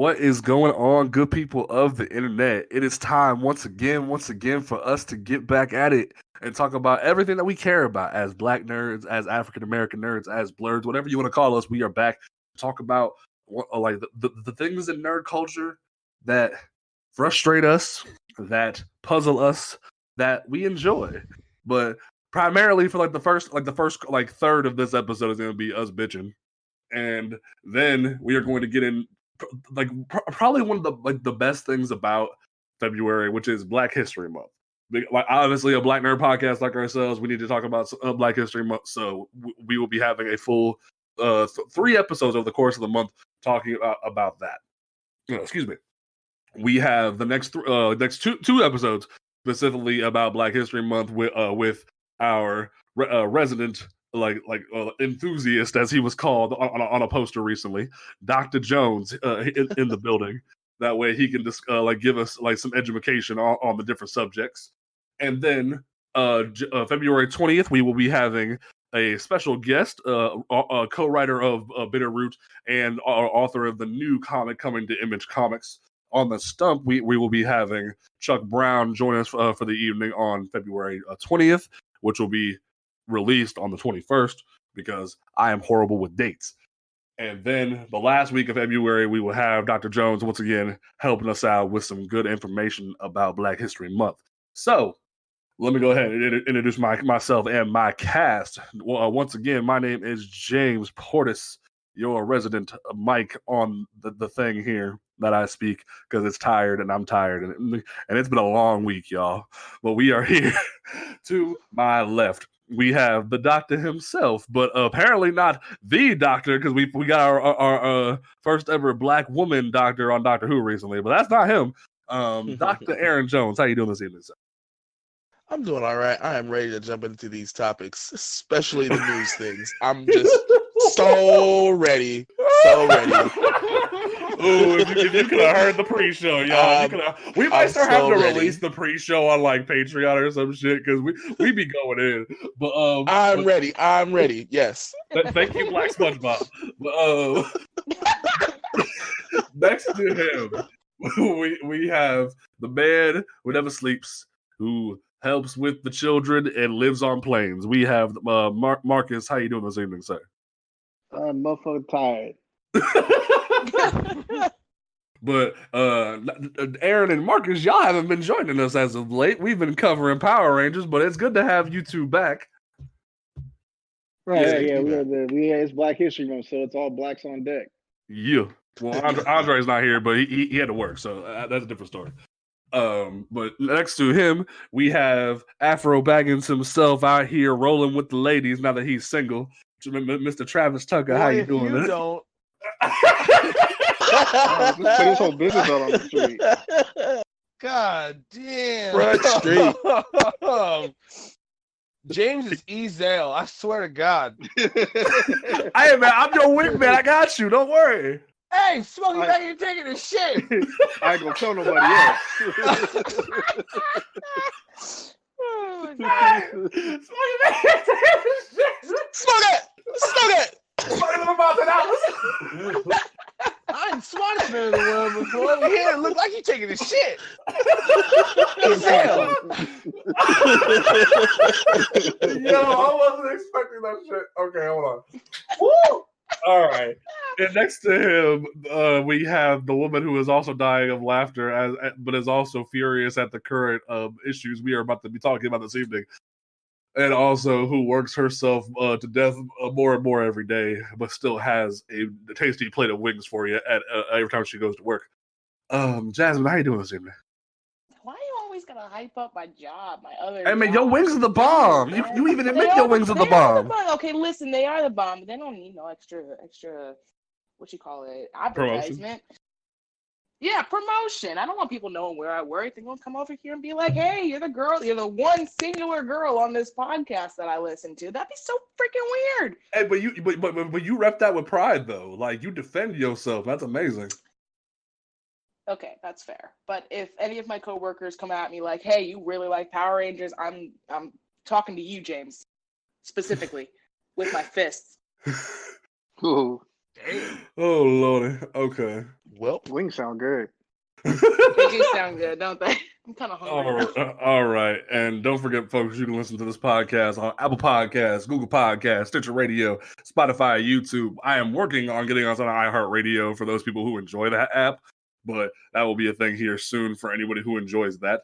What is going on, good people of the internet? It is time once again for us to get back at it and talk about everything that we care about as Black nerds, as African American nerds, as blerds, whatever you want to call us. We are back to talk about like the things in nerd culture that frustrate us, that puzzle us, that we enjoy. But primarily for the first third of this episode is going to be us bitching, and then we are going to get in probably one of the best things about February, which is Black History Month. Like, obviously, a Black nerd podcast like ourselves, we need to talk about Black History Month. So we will be having a full 3 episodes over the course of the month talking about that. Excuse me. We have the next two episodes specifically about Black History Month with our resident enthusiast, as he was called on a poster recently, Dr. Jones, in the building. That way he can just give us some education on the different subjects. And then February 20th, we will be having a special guest, a co-writer of Bitterroot and author of the new comic coming to Image Comics. On the stump, we will be having Chuck Brown join us for the evening on February 20th, which will be released on the 21st because I am horrible with dates. And then the last week of February, we will have Dr. Jones once again helping us out with some good information about Black History Month. So let me go ahead and introduce myself and my cast. Once again, my name is James Portis, your resident mic on the thing here that I speak because it's tired and I'm tired and it's been a long week, y'all. But we are here. To my left, we have the doctor himself, but apparently not the doctor because we got our first ever Black woman doctor on Doctor Who recently, but that's not him. Dr. Aaron Jones, how you doing this evening, sir? I'm doing all right. I am ready to jump into these topics, especially the news things. I'm just so ready. Ooh, if you could have heard the pre-show, y'all, we might start having to release the pre-show on Patreon or some shit because we be going in. But I'm ready. Yes. Thank you, Black SpongeBob. Next to him, we have the man who never sleeps, who helps with the children and lives on planes. We have Marcus. How you doing this evening, sir? I'm motherfucking tired. But Aaron and Marcus, y'all haven't been joining us as of late. We've been covering Power Rangers, but it's good to have you two back. Right, yeah. It's Black History Month, so it's all blacks on deck. Yeah. Well, Andre's not here, but he had to work, so that's a different story. But next to him, we have Afro Baggins himself out here rolling with the ladies now that he's single. Mr. Travis Tucker, Boy, how you doing? You don't. Put this whole business out on the street. God damn. Front Street. James is Ezale. I swear to God. Hey, man, I'm your wingman. I got you. Don't worry. Hey, Smokey back here taking a shit. I ain't gonna tell nobody else. Oh, no. Smokey back here taking a shit. Smoke it. Smoke in the mouth and out. I ain't swatted in the world before. Over here, it look like you taking a shit. Hell. Yo, I wasn't expecting that shit. Okay, hold on. Woo! All right. And next to him, we have the woman who is also dying of laughter, but is also furious at the current issues we are about to be talking about this evening. And also who works herself to death more and more every day, but still has a tasty plate of wings for you every time she goes to work. Jasmine, how you doing this evening? Why are you always gonna hype up my job, my other? I mean, your wings are the bomb. You even admit your wings are the bomb. Okay, listen, they are the bomb, but they don't need no extra. What you call it? Advertisement. Promotion. Yeah, promotion. I don't want people knowing where I work. They're gonna come over here and be like, "Hey, you're the girl. You're the one singular girl on this podcast that I listen to." That'd be so freaking weird. Hey, but you rep that with pride though. Like you defend yourself. That's amazing. Okay, that's fair. But if any of my coworkers come at me like, "Hey, you really like Power Rangers," I'm talking to you, James, specifically with my fists. Ooh. Damn. Oh Lordy. Okay. Well, Wings sound good. They do sound good, don't they? I'm kind of hungry. All right. And don't forget, folks, you can listen to this podcast on Apple Podcasts, Google Podcasts, Stitcher Radio, Spotify, YouTube. I am working on getting us on iHeartRadio for those people who enjoy that app, but that will be a thing here soon for anybody who enjoys that.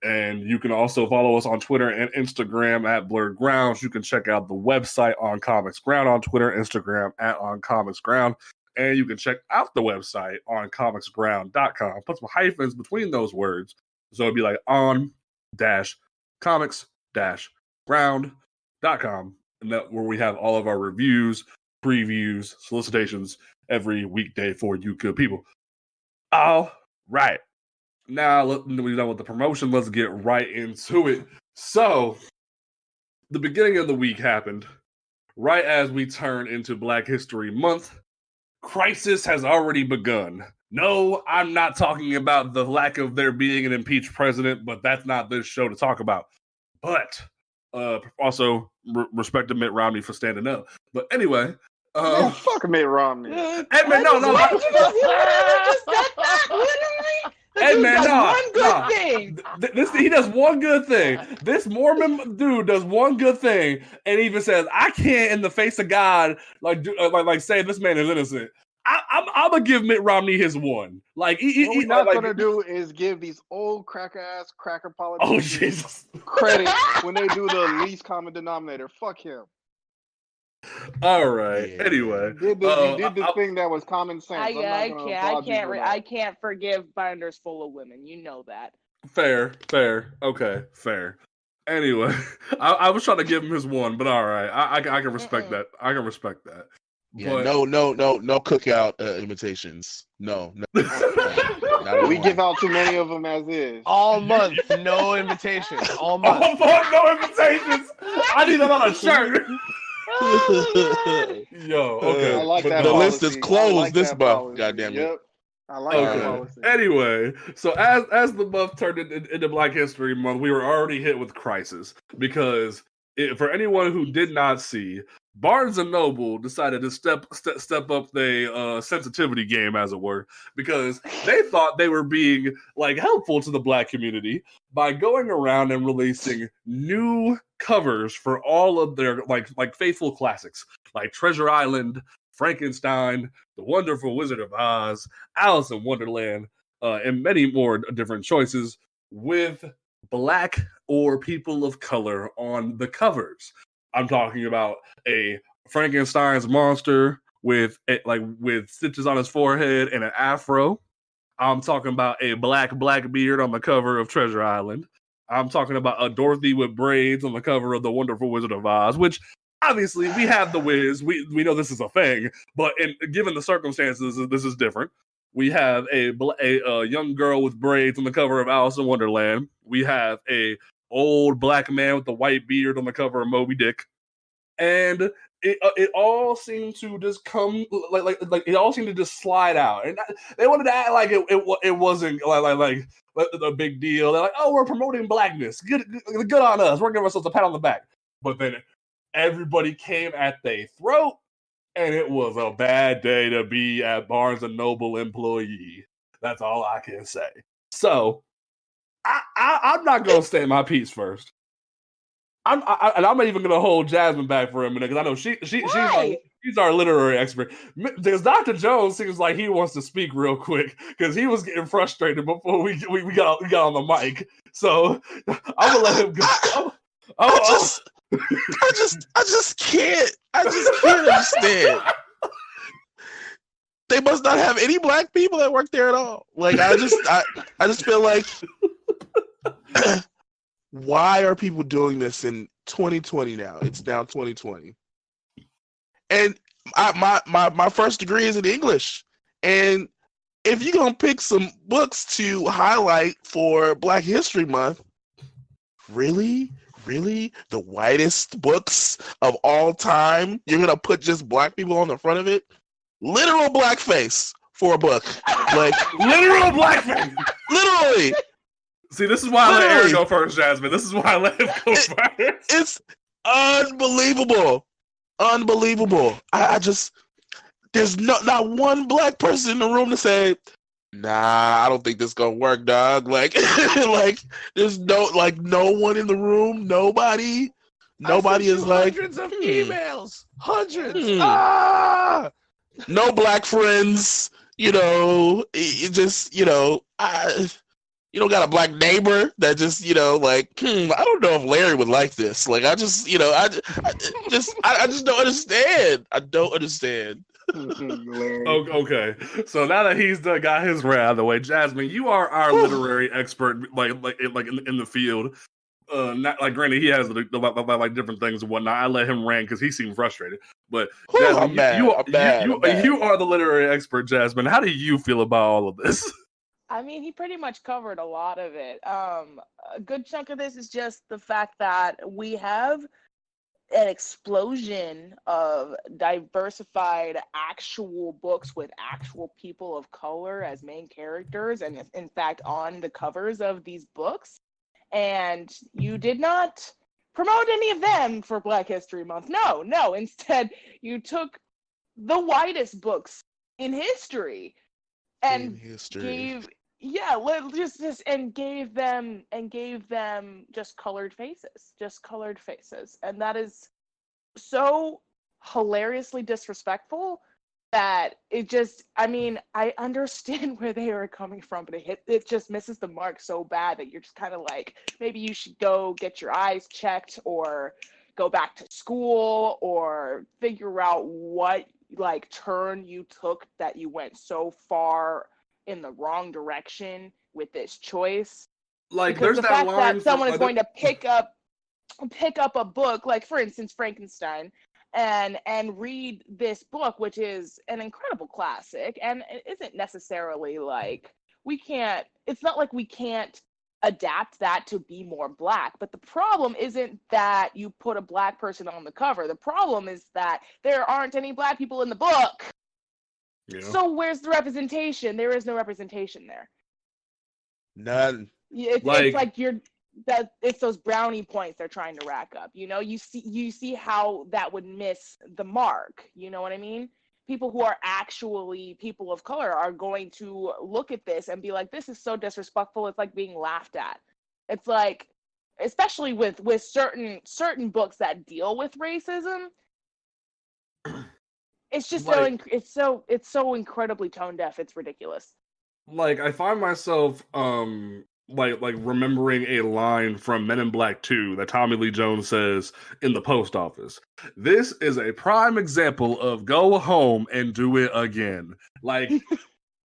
And you can also follow us on Twitter and Instagram at Blerd Grounds. You can check out the website on Comics Ground on Twitter, Instagram at On Comics Ground. And you can check out the website on comicsground.com. Put some hyphens between those words. So it'd be like on-comics-ground.com. And that where we have all of our reviews, previews, solicitations every weekday for you good people. All right. Now we're done with the promotion. Let's get right into it. So, the beginning of the week happened right as we turn into Black History Month. Crisis has already begun. No, I'm not talking about the lack of there being an impeached president, but that's not this show to talk about. But also respect to Mitt Romney for standing up. But anyway, fuck Mitt Romney. Hey man, no. Hey man, he does one good thing. This Mormon dude does one good thing, and even says, "I can't, in the face of God, like say this man is innocent." I'm gonna give Mitt Romney his one. Like, what we're not gonna do is give these old cracker politicians Jesus. credit when they do the least common denominator. Fuck him. All right. Yeah. Anyway, he did this thing that was common sense. I can't forgive binders full of women. You know that. Fair. Okay, fair. Anyway, I was trying to give him his one, but all right, I can respect that. I can respect that. Yeah, but... no cookout imitations. No. We give out too many of them as is. All month, no invitations. All month, no invitations. I need that on a shirt. Yo, okay. I like that the policy. list is closed this month. Goddamn it. Yep. I like that policy. Anyway, so as the month turned into Black History Month, we were already hit with crisis because for anyone who did not see, Barnes & Noble decided to step up their sensitivity game, as it were, because they thought they were being like helpful to the Black community by going around and releasing new covers for all of their like faithful classics, like Treasure Island, Frankenstein, The Wonderful Wizard of Oz, Alice in Wonderland, and many more different choices with Black or people of color on the covers. I'm talking about a Frankenstein's monster with stitches on his forehead and an afro. I'm talking about a black beard on the cover of Treasure Island. I'm talking about a Dorothy with braids on the cover of The Wonderful Wizard of Oz, which obviously we have the Wiz. We know this is a thing, but given the circumstances, this is different. We have a young girl with braids on the cover of Alice in Wonderland. We have a old Black man with the white beard on the cover of Moby Dick. And it all seemed to just come like it all seemed to just slide out, and they wanted to act like it wasn't like a big deal. They're like, "Oh, we're promoting Blackness. Good on us. We're giving ourselves a pat on the back." But then everybody came at their throat, and it was a bad day to be a Barnes & Noble employee. That's all I can say. So I'm not gonna state my piece first. I'm not even gonna hold Jasmine back for a minute because I know she's our literary expert. Because Dr. Jones seems like he wants to speak real quick because he was getting frustrated before we got on the mic. So I'm gonna let him go. I just can't understand. They must not have any Black people that work there at all. Like I just feel like. Why are people doing this in 2020 now? It's now 2020. And my first degree is in English. And if you're going to pick some books to highlight for Black History Month, really? The whitest books of all time? You're going to put just Black people on the front of it? Literal blackface for a book. Like literal blackface. Literally. See, this is why I let Aaron go first, Jasmine. This is why I let him go first. It's unbelievable. I just there's not one black person in the room to say, nah, I don't think this gonna work, dog. Like, like there's no one in the room. Nobody is like hundreds of emails. Hundreds. No black friends. You know, it just you don't got a black neighbor that just like I don't know if Larry would like this. Like I just I just don't understand. I don't understand. Okay, so now that he's got his rant out of the way, Jasmine, you are our literary expert, like in the field. Not like granted, he has like different things and whatnot. I let him rant because he seemed frustrated. But Jasmine, you are the literary expert, Jasmine. How do you feel about all of this? I mean, he pretty much covered a lot of it. A good chunk of this is just the fact that we have an explosion of diversified actual books with actual people of color as main characters, and in fact on the covers of these books. And you did not promote any of them for Black History Month. No. Instead, you took the whitest books in history and gave them just colored faces, and that is so hilariously disrespectful that I understand where they are coming from, but it just misses the mark so bad that you're just kind of like, maybe you should go get your eyes checked or go back to school or figure out what turn you took that you went so far in the wrong direction with this choice. Like, because there's the that fact line that someone is going to pick up a book, like for instance Frankenstein, and read this book, which is an incredible classic, and it isn't necessarily like it's not like we can't adapt that to be more Black, but the problem isn't that you put a Black person on the cover. The problem is that there aren't any Black people in the book. Yeah. So where's the representation? There is no representation there. None. It's those brownie points they're trying to rack up. You see how that would miss the mark. You know what I mean? People who are actually people of color are going to look at this and be like, this is so disrespectful. It's like being laughed at. It's like, especially with certain books that deal with racism, it's just it's so incredibly tone deaf. It's ridiculous. Like, I find myself like remembering a line from Men in Black 2 that Tommy Lee Jones says in the post office. This is a prime example of go home and do it again. Like,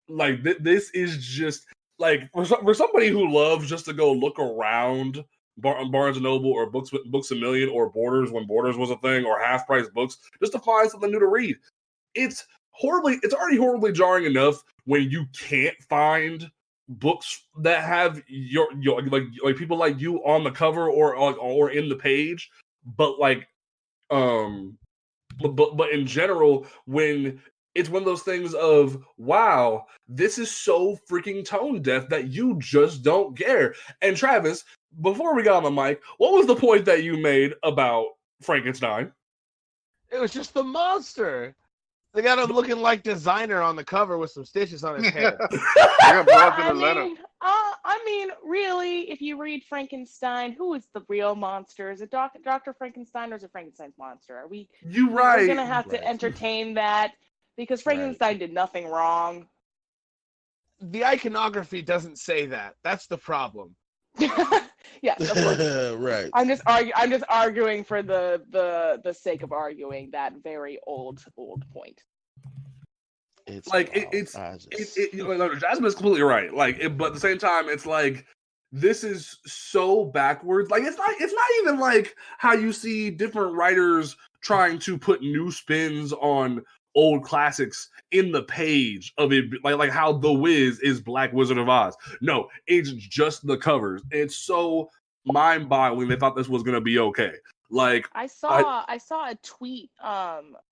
this is just like for somebody who loves just to go look around Barnes and Noble or Books a Million or Borders when Borders was a thing, or Half Price Books, just to find something new to read. It's already horribly jarring enough when you can't find books that have your like people like you on the cover or in the page, but in general, when it's one of those things of, wow, this is so freaking tone deaf that you just don't care. And Travis, before we got on the mic, what was the point that you made about Frankenstein? It was just the monster. They got him looking like designer on the cover with some stitches on his hair. I mean, really, if you read Frankenstein, who is the real monster? Is it Dr. Frankenstein or is it Frankenstein's monster? We're going to have to entertain that because Frankenstein did nothing wrong. The iconography doesn't say that. That's the problem. Yes, of course. Right. I'm just arguing for the sake of arguing that very old point. It's Jasmine is completely right. But at the same time, it's like, this is so backwards. Like, it's not even like how you see different writers trying to put new spins on old classics in the page of it, like how The Wiz is Black Wizard of Oz. No, it's just the covers. It's so mind-boggling they thought this was gonna be okay. Like, I saw a tweet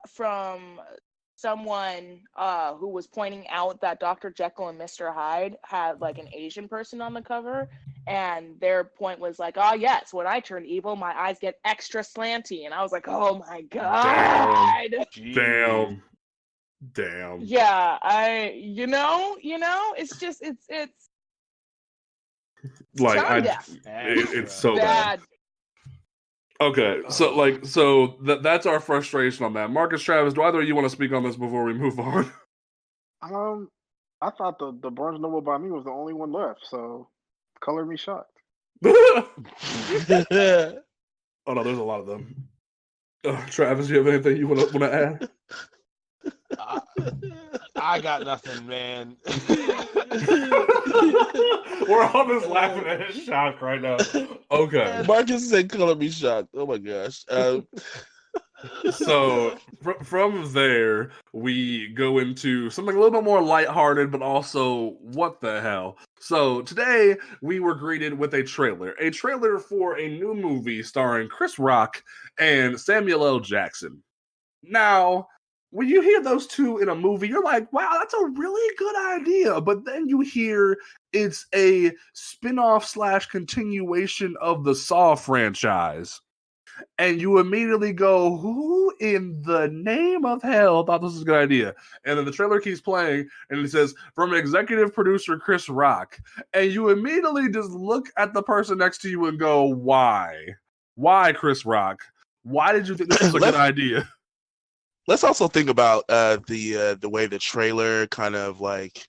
from someone who was pointing out that Dr. Jekyll and Mr. Hyde had like an Asian person on the cover, and their point was like, oh yes, when I turn evil, my eyes get extra slanty, and I was like, oh my god, Damn. Yeah, it's just it's Like tone deaf. it's so bad. Bad. Okay, so that's our frustration on that. Marcus, Travis, do either of you want to speak on this before we move on? I thought the Barnes Noble by me was the only one left, so color me shocked. Oh no, there's a lot of them. Travis, you have anything you want to add? I got nothing, man. We're all just laughing at his shock right now. Okay. Marcus said color me shocked. Oh my gosh. So from there, we go into something a little bit more lighthearted, but also what the hell. So today we were greeted with a trailer for a new movie starring Chris Rock and Samuel L. Jackson. Now, when you hear those two in a movie, you're like, wow, that's a really good idea. But then you hear it's a spin-off / continuation of the Saw franchise. And you immediately go, who in the name of hell thought this was a good idea? And then the trailer keeps playing, and it says, from executive producer Chris Rock. And you immediately just look at the person next to you and go, why? Why, Chris Rock? Why did you think this was a good idea? Let's also think about the way the trailer kind of like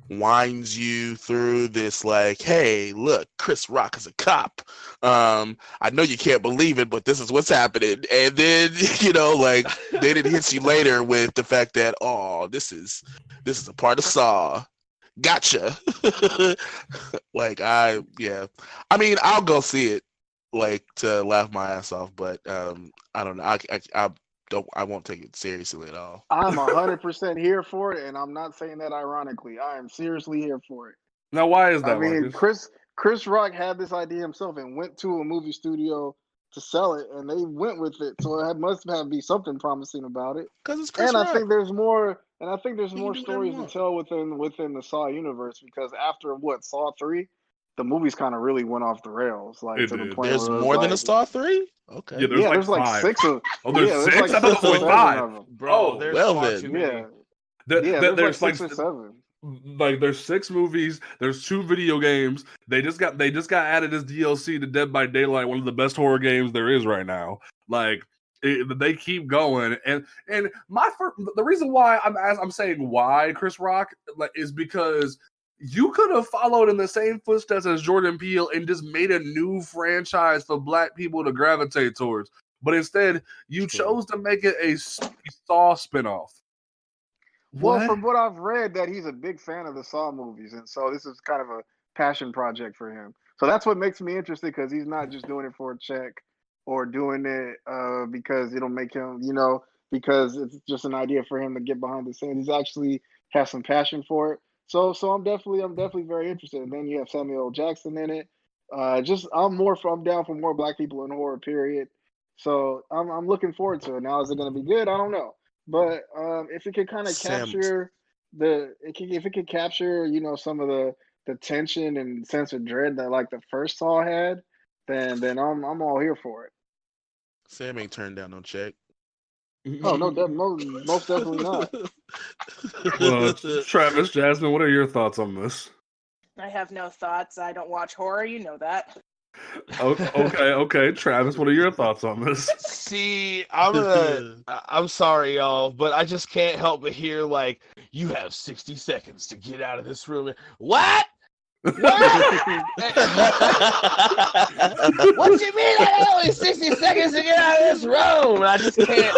winds you through this, like, hey, look, Chris Rock is a cop. I know you can't believe it, but this is what's happening. And then, like, then it hits you later with the fact that, oh, this is a part of Saw. Gotcha. I mean, I'll go see it, like, to laugh my ass off, but I don't know. I won't take it seriously at all. I'm 100% here for it, and I'm not saying that ironically. I am seriously here for it. Now, why is that, I mean, Marcus? Chris Rock had this idea himself and went to a movie studio to sell it, and they went with it. So it must be something promising about it. Because it's Chris Rock. I think there's more stories to want. tell within the Saw universe, because after Saw 3, the movies kind of really went off the rails. Like, to the point There's where more than a Saw 3? Okay. Yeah, there's like 5. 6 of. Oh, there's 6? Like I thought it was only 5. Bro, there's far too many. There's like 6 or 7. Like, there's 6 movies. There's 2 video games. They just got added as DLC to Dead by Daylight, one of the best horror games there is right now. Like, they keep going, and the reason why I'm saying why Chris Rock, like, is because you could have followed in the same footsteps as Jordan Peele and just made a new franchise for Black people to gravitate towards. But instead, you chose to make it a Saw spinoff. Well, from what I've read, that he's a big fan of the Saw movies, and so this is kind of a passion project for him. So that's what makes me interested, because he's not just doing it for a check or doing it because it'll make him, because it's just an idea for him to get behind the scenes. He's actually has some passion for it. So I'm definitely very interested. And then you have Samuel L. Jackson in it. I'm down for more Black people in horror, period. So I'm looking forward to it. Now, is it going to be good? I don't know. But if it could kind of capture some of the tension and sense of dread that, like, the first Saw had, then I'm all here for it. Sam ain't turned down no check. Oh, no, most definitely not. Well, Travis, Jasmine, what are your thoughts on this? I have no thoughts. I don't watch horror. You know that. Okay. Travis, what are your thoughts on this? See, I'm sorry, y'all, but I just can't help but hear, like, you have 60 seconds to get out of this room. What? What? What you mean I got only 60 seconds to get out of this room? I just can't.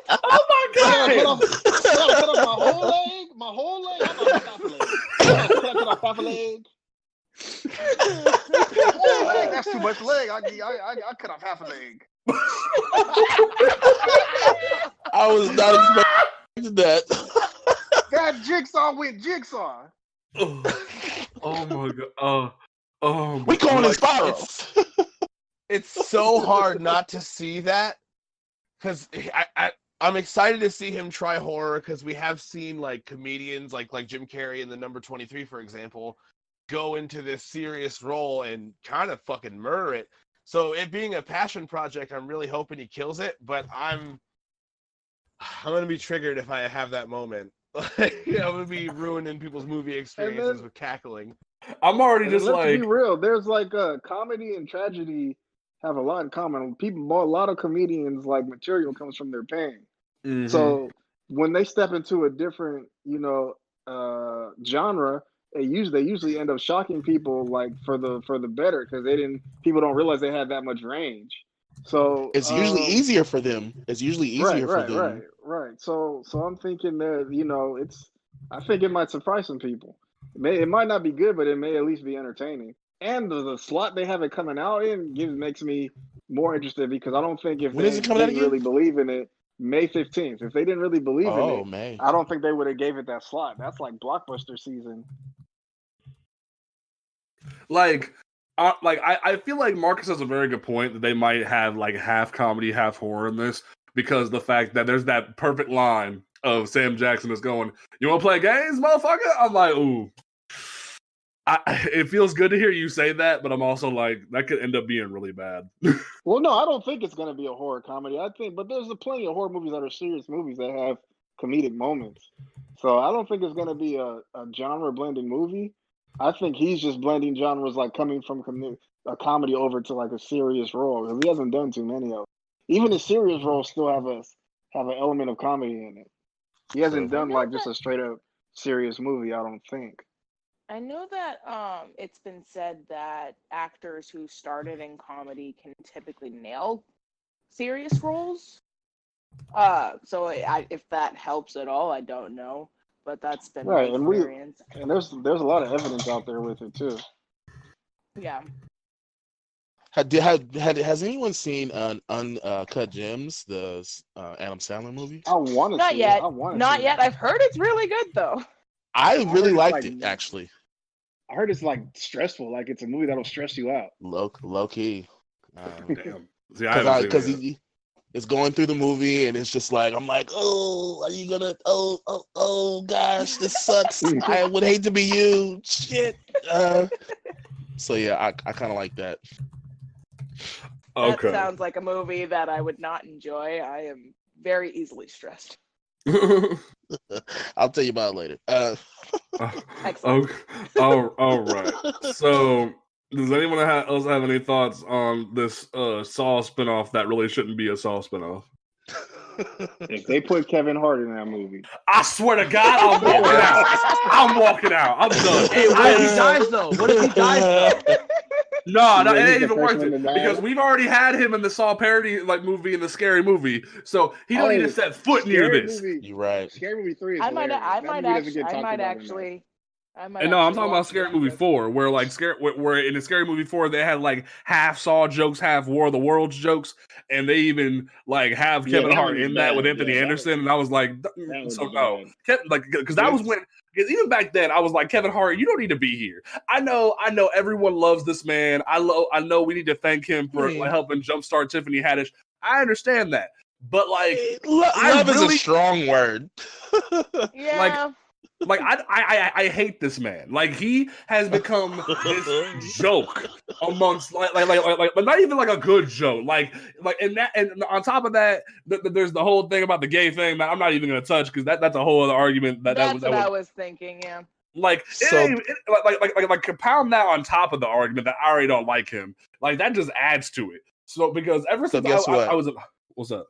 Oh my God! Put off my whole leg. I'm on half a leg. Cut off half a leg. Whole leg, that's too much leg. I cut off half a leg. I was not expecting that. That Jigsaw went Jigsaw. Oh my God! We calling it spiral. It's so hard not to see that, because I'm excited to see him try horror, because we have seen, like, comedians like Jim Carrey in The Number 23, for example, go into this serious role and kind of fucking murder it. So it being a passion project, I'm really hoping he kills it, but I'm I'm gonna be triggered if I have that moment. I'm gonna be ruining people's movie experiences with cackling. I'm already just let's like, be real. There's like comedy and tragedy have a lot in common. A lot of comedians like material comes from their pain. mhm. So when they step into a different, genre, they usually end up shocking people like for the better because people don't realize they have that much range. So It's usually easier for them. It's usually easier for them. right. So I'm thinking that I think it might surprise some people. It might not be good, but it may at least be entertaining. And the slot they have it coming out in makes me more interested because I don't think if When they is it coming out didn't again? really believe in it, May 15th. If they didn't really believe in it, May. I don't think they would have gave it that slot. That's like blockbuster season. I feel like Marcus has a very good point that they might have like half comedy, half horror in this because the fact that there's that perfect line of Sam Jackson is going, "You want to play games, motherfucker?" I'm like, ooh. It feels good to hear you say that, but I'm also like, that could end up being really bad. Well, no, I don't think it's going to be a horror comedy. But there's plenty of horror movies that are serious movies that have comedic moments. So I don't think it's going to be a genre blending movie. I think he's just blending genres, like coming from a comedy over to like a serious role because he hasn't done too many of them. Even the serious roles still have an element of comedy in it. He hasn't done like just a straight up serious movie. I don't think. I know that it's been said that actors who started in comedy can typically nail serious roles. So if that helps at all, I don't know, but that's been my experience. And there's a lot of evidence out there with it too. Yeah. Has anyone seen Uncut Gems, the Adam Sandler movie? I want to. Not yet. Not yet. I've heard it's really good though. I really liked it actually. I heard it's like stressful, like it's a movie that'll stress you out. Low key. Damn. See, because it's going through the movie and it's just like I'm like, oh, are you gonna? Oh gosh, this sucks. I would hate to be you. Shit. So yeah, I kind of like that. Okay. That sounds like a movie that I would not enjoy. I am very easily stressed. I'll tell you about it later. Excellent. Okay. All right. So, does anyone else have any thoughts on this Saw spinoff that really shouldn't be a Saw spinoff? If they put Kevin Hart in that movie, I swear to God, I'm walking out. I'm walking out. I'm done. Hey, what if he dies though? What if he dies though? No, it ain't even worth it because we've already had him in the Saw parody movie in the Scary Movie, so he don't need to set foot near this. You're right. Scary Movie 3 is I might actually. And no, I'm talking about Scary Movie 4, where where in the Scary Movie 4 they had like half Saw jokes, half War of the Worlds jokes, and they even like have Kevin Hart in that with Anthony Anderson, and I was like, so no, because that was when. Because even back then, I was like, Kevin Hart, you don't need to be here. I know everyone loves this man. I know we need to thank him for helping jumpstart Tiffany Haddish. I understand that. But like love is a strong word. Yeah. Like I hate this man. Like he has become this joke amongst like but not even like a good joke. Like and on top of that, there's the whole thing about the gay thing that I'm not even gonna touch because that's a whole other argument. That's what I was thinking. Yeah. Like compound that on top of the argument that I already don't like him. Like that just adds to it. So because ever since I was what's up?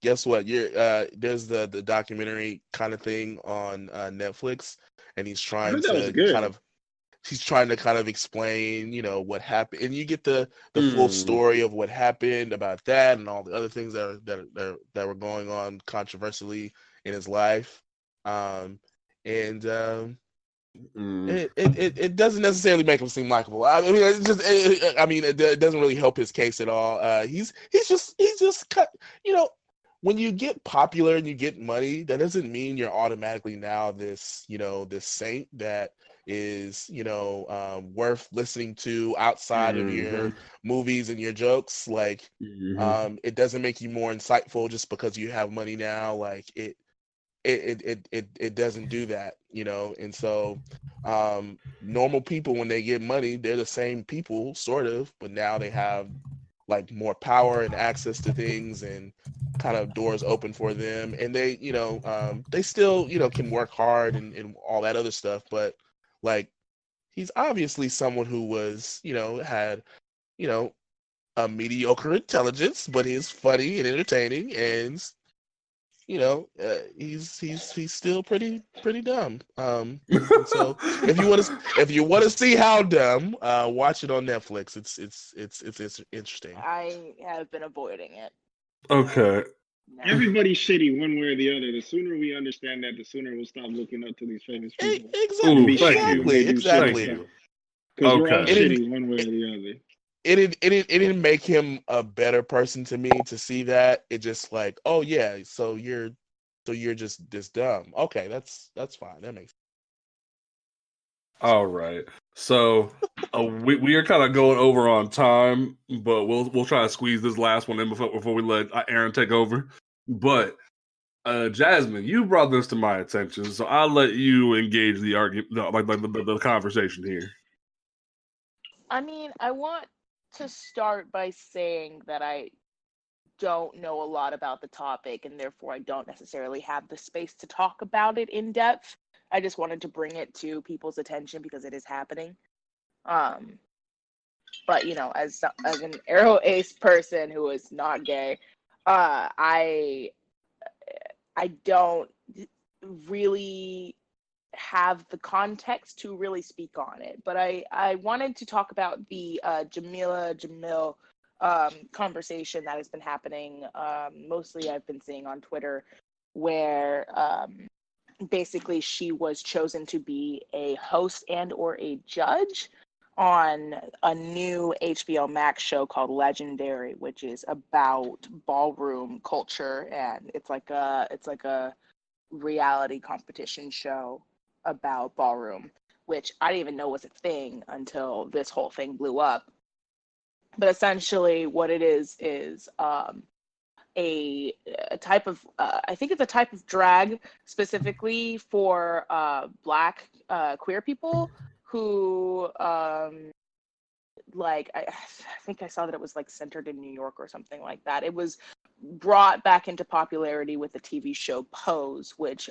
Guess what? There's the documentary kind of thing on Netflix, and he's trying to kind of explain, what happened, and you get the full story of what happened about that and all the other things that were going on controversially in his life, it doesn't necessarily make him seem likable. I mean, it doesn't really help his case at all. He's just cut, when you get popular and you get money, that doesn't mean you're automatically now this saint that is, worth listening to outside of your movies and your jokes. Like, it doesn't make you more insightful just because you have money now. Like it doesn't do that, And so, normal people, when they get money, they're the same people sort of, but now they have like more power and access to things, and kind of doors open for them, and they, they still, can work hard and all that other stuff. But like, he's obviously someone who was, had, a mediocre intelligence, but he's funny and entertaining, and he's still pretty dumb. And so if you want to see how dumb, watch it on Netflix. It's interesting. I have been avoiding it. Okay. No. Everybody's shitty one way or the other. The sooner we understand that, the sooner we'll stop looking up to these famous people. Exactly. Because we're all shitty one way or the other. It didn't make him a better person to me to see that. It just like, oh yeah, so you're just this dumb. Okay, that's fine. That makes sense. All right. So we are kind of going over on time, but we'll try to squeeze this last one in before we let Aaron take over. But Jasmine, you brought this to my attention, so I'll let you engage the argument, the conversation here. I mean, I want to start by saying that I don't know a lot about the topic, and therefore I don't necessarily have the space to talk about it in depth. I just wanted to bring it to people's attention because it is happening. But as an Arrow Ace person who is not gay, I don't really have the context to really speak on it. But I wanted to talk about the Jamil conversation that has been happening. Mostly I've been seeing on Twitter, where basically she was chosen to be a host and or a judge on a new HBO Max show called Legendary, which is about ballroom culture, and it's like a reality competition show about ballroom, which I didn't even know was a thing until this whole thing blew up. But essentially what it is a type of I think it's a type of drag specifically for Black queer people who I think I saw that it was like centered in New York or something like that. It was brought back into popularity with the TV show Pose, which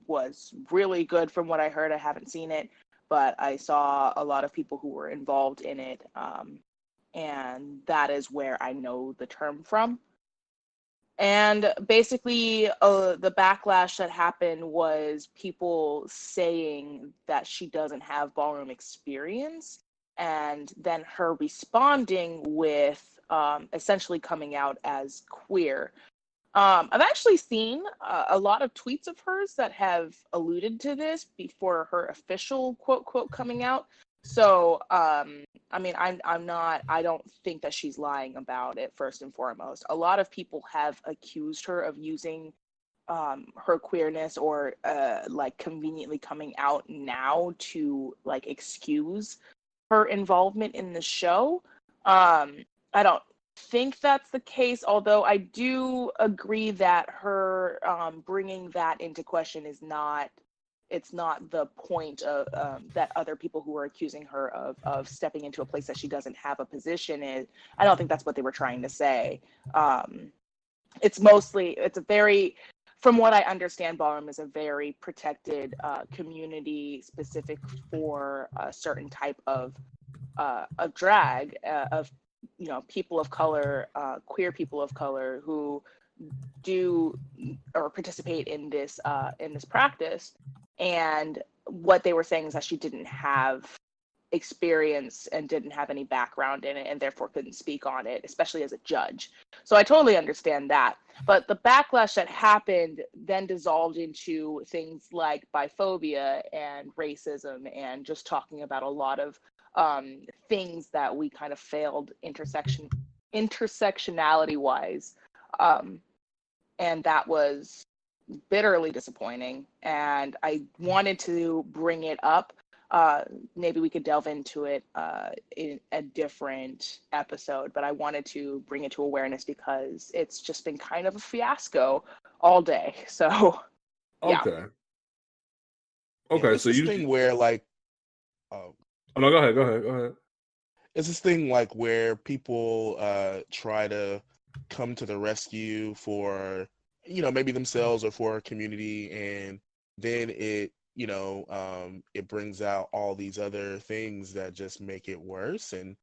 was really good from what I heard. I haven't seen it, but I saw a lot of people who were involved in it, and that is where I know the term from. And basically, the backlash that happened was people saying that she doesn't have ballroom experience, and then her responding with essentially coming out as queer. I've actually seen a lot of tweets of hers that have alluded to this before her official quote coming out. So, I mean, I don't think that she's lying about it, first and foremost. A lot of people have accused her of using her queerness or conveniently coming out now to excuse her involvement in the show. I don't think that's the case, although I do agree that her bringing that into question is not the point of that other people who are accusing her of stepping into a place that she doesn't have a position in. I don't think that's what they were trying to say. It's a very, from what I understand, ballroom is a very protected community specific for a certain type of drag of people of color, queer people of color who do or participate in this practice. And what they were saying is that she didn't have experience and didn't have any background in it, and therefore couldn't speak on it, especially as a judge. So I totally understand that. But the backlash that happened then dissolved into things like biphobia and racism, and just talking about a lot of things that we kind of failed intersectionality wise. And that was bitterly disappointing. And I wanted to bring it up. Maybe we could delve into it in a different episode, but I wanted to bring it to awareness because it's just been kind of a fiasco all day. So, yeah. Okay. It's this thing where oh no, go ahead. It's this thing where people try to come to the rescue for, maybe themselves or for a community, and then it it brings out all these other things that just make it worse and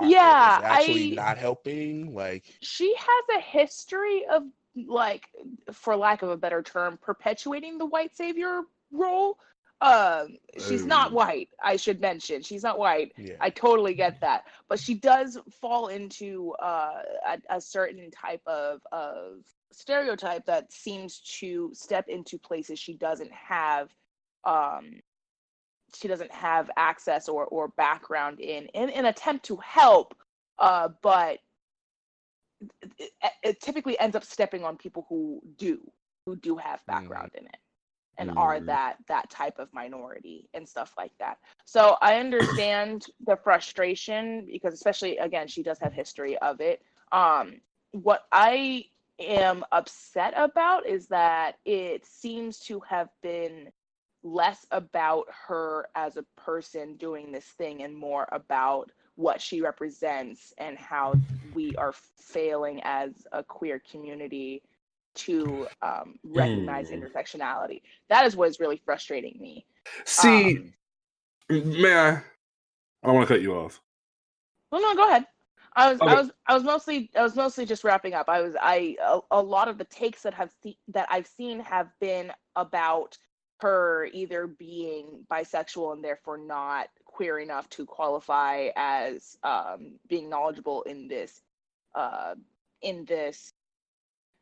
is Yeah, actually not helping. Like, she has a history of, like, for lack of a better term, perpetuating the white savior role. She's not white, I should mention. She's not white. yeah. I totally get that. But she does fall into a certain type of stereotype that seems to step into places she doesn't have access or background in an attempt to help, but it typically ends up stepping on people who do have background in it and are that type of minority and stuff like that. So I understand the frustration, because especially, again, she does have history of it. What I am upset about is that it seems to have been less about her as a person doing this thing and more about what she represents and how we are failing as a queer community to recognize intersectionality. That is what is really frustrating me. See, may I don't want to cut you off. Well, no, go ahead. I Okay. was mostly just wrapping up. A lot of the takes that I've seen have been about her either being bisexual and therefore not queer enough to qualify as being knowledgeable in this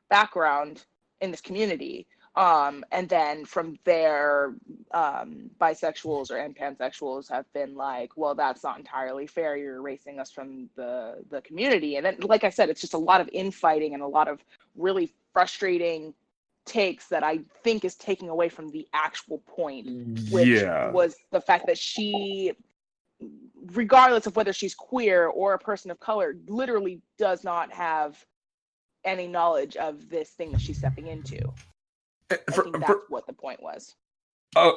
background, in this community, and then from there, bisexuals and pansexuals have been like, well, that's not entirely fair, you're erasing us from the community. And then, like I said, it's just a lot of infighting and a lot of really frustrating takes that I think is taking away from the actual point, which was the fact that she, regardless of whether she's queer or a person of color, literally does not have any knowledge of this thing that she's stepping into. I think that's what the point was.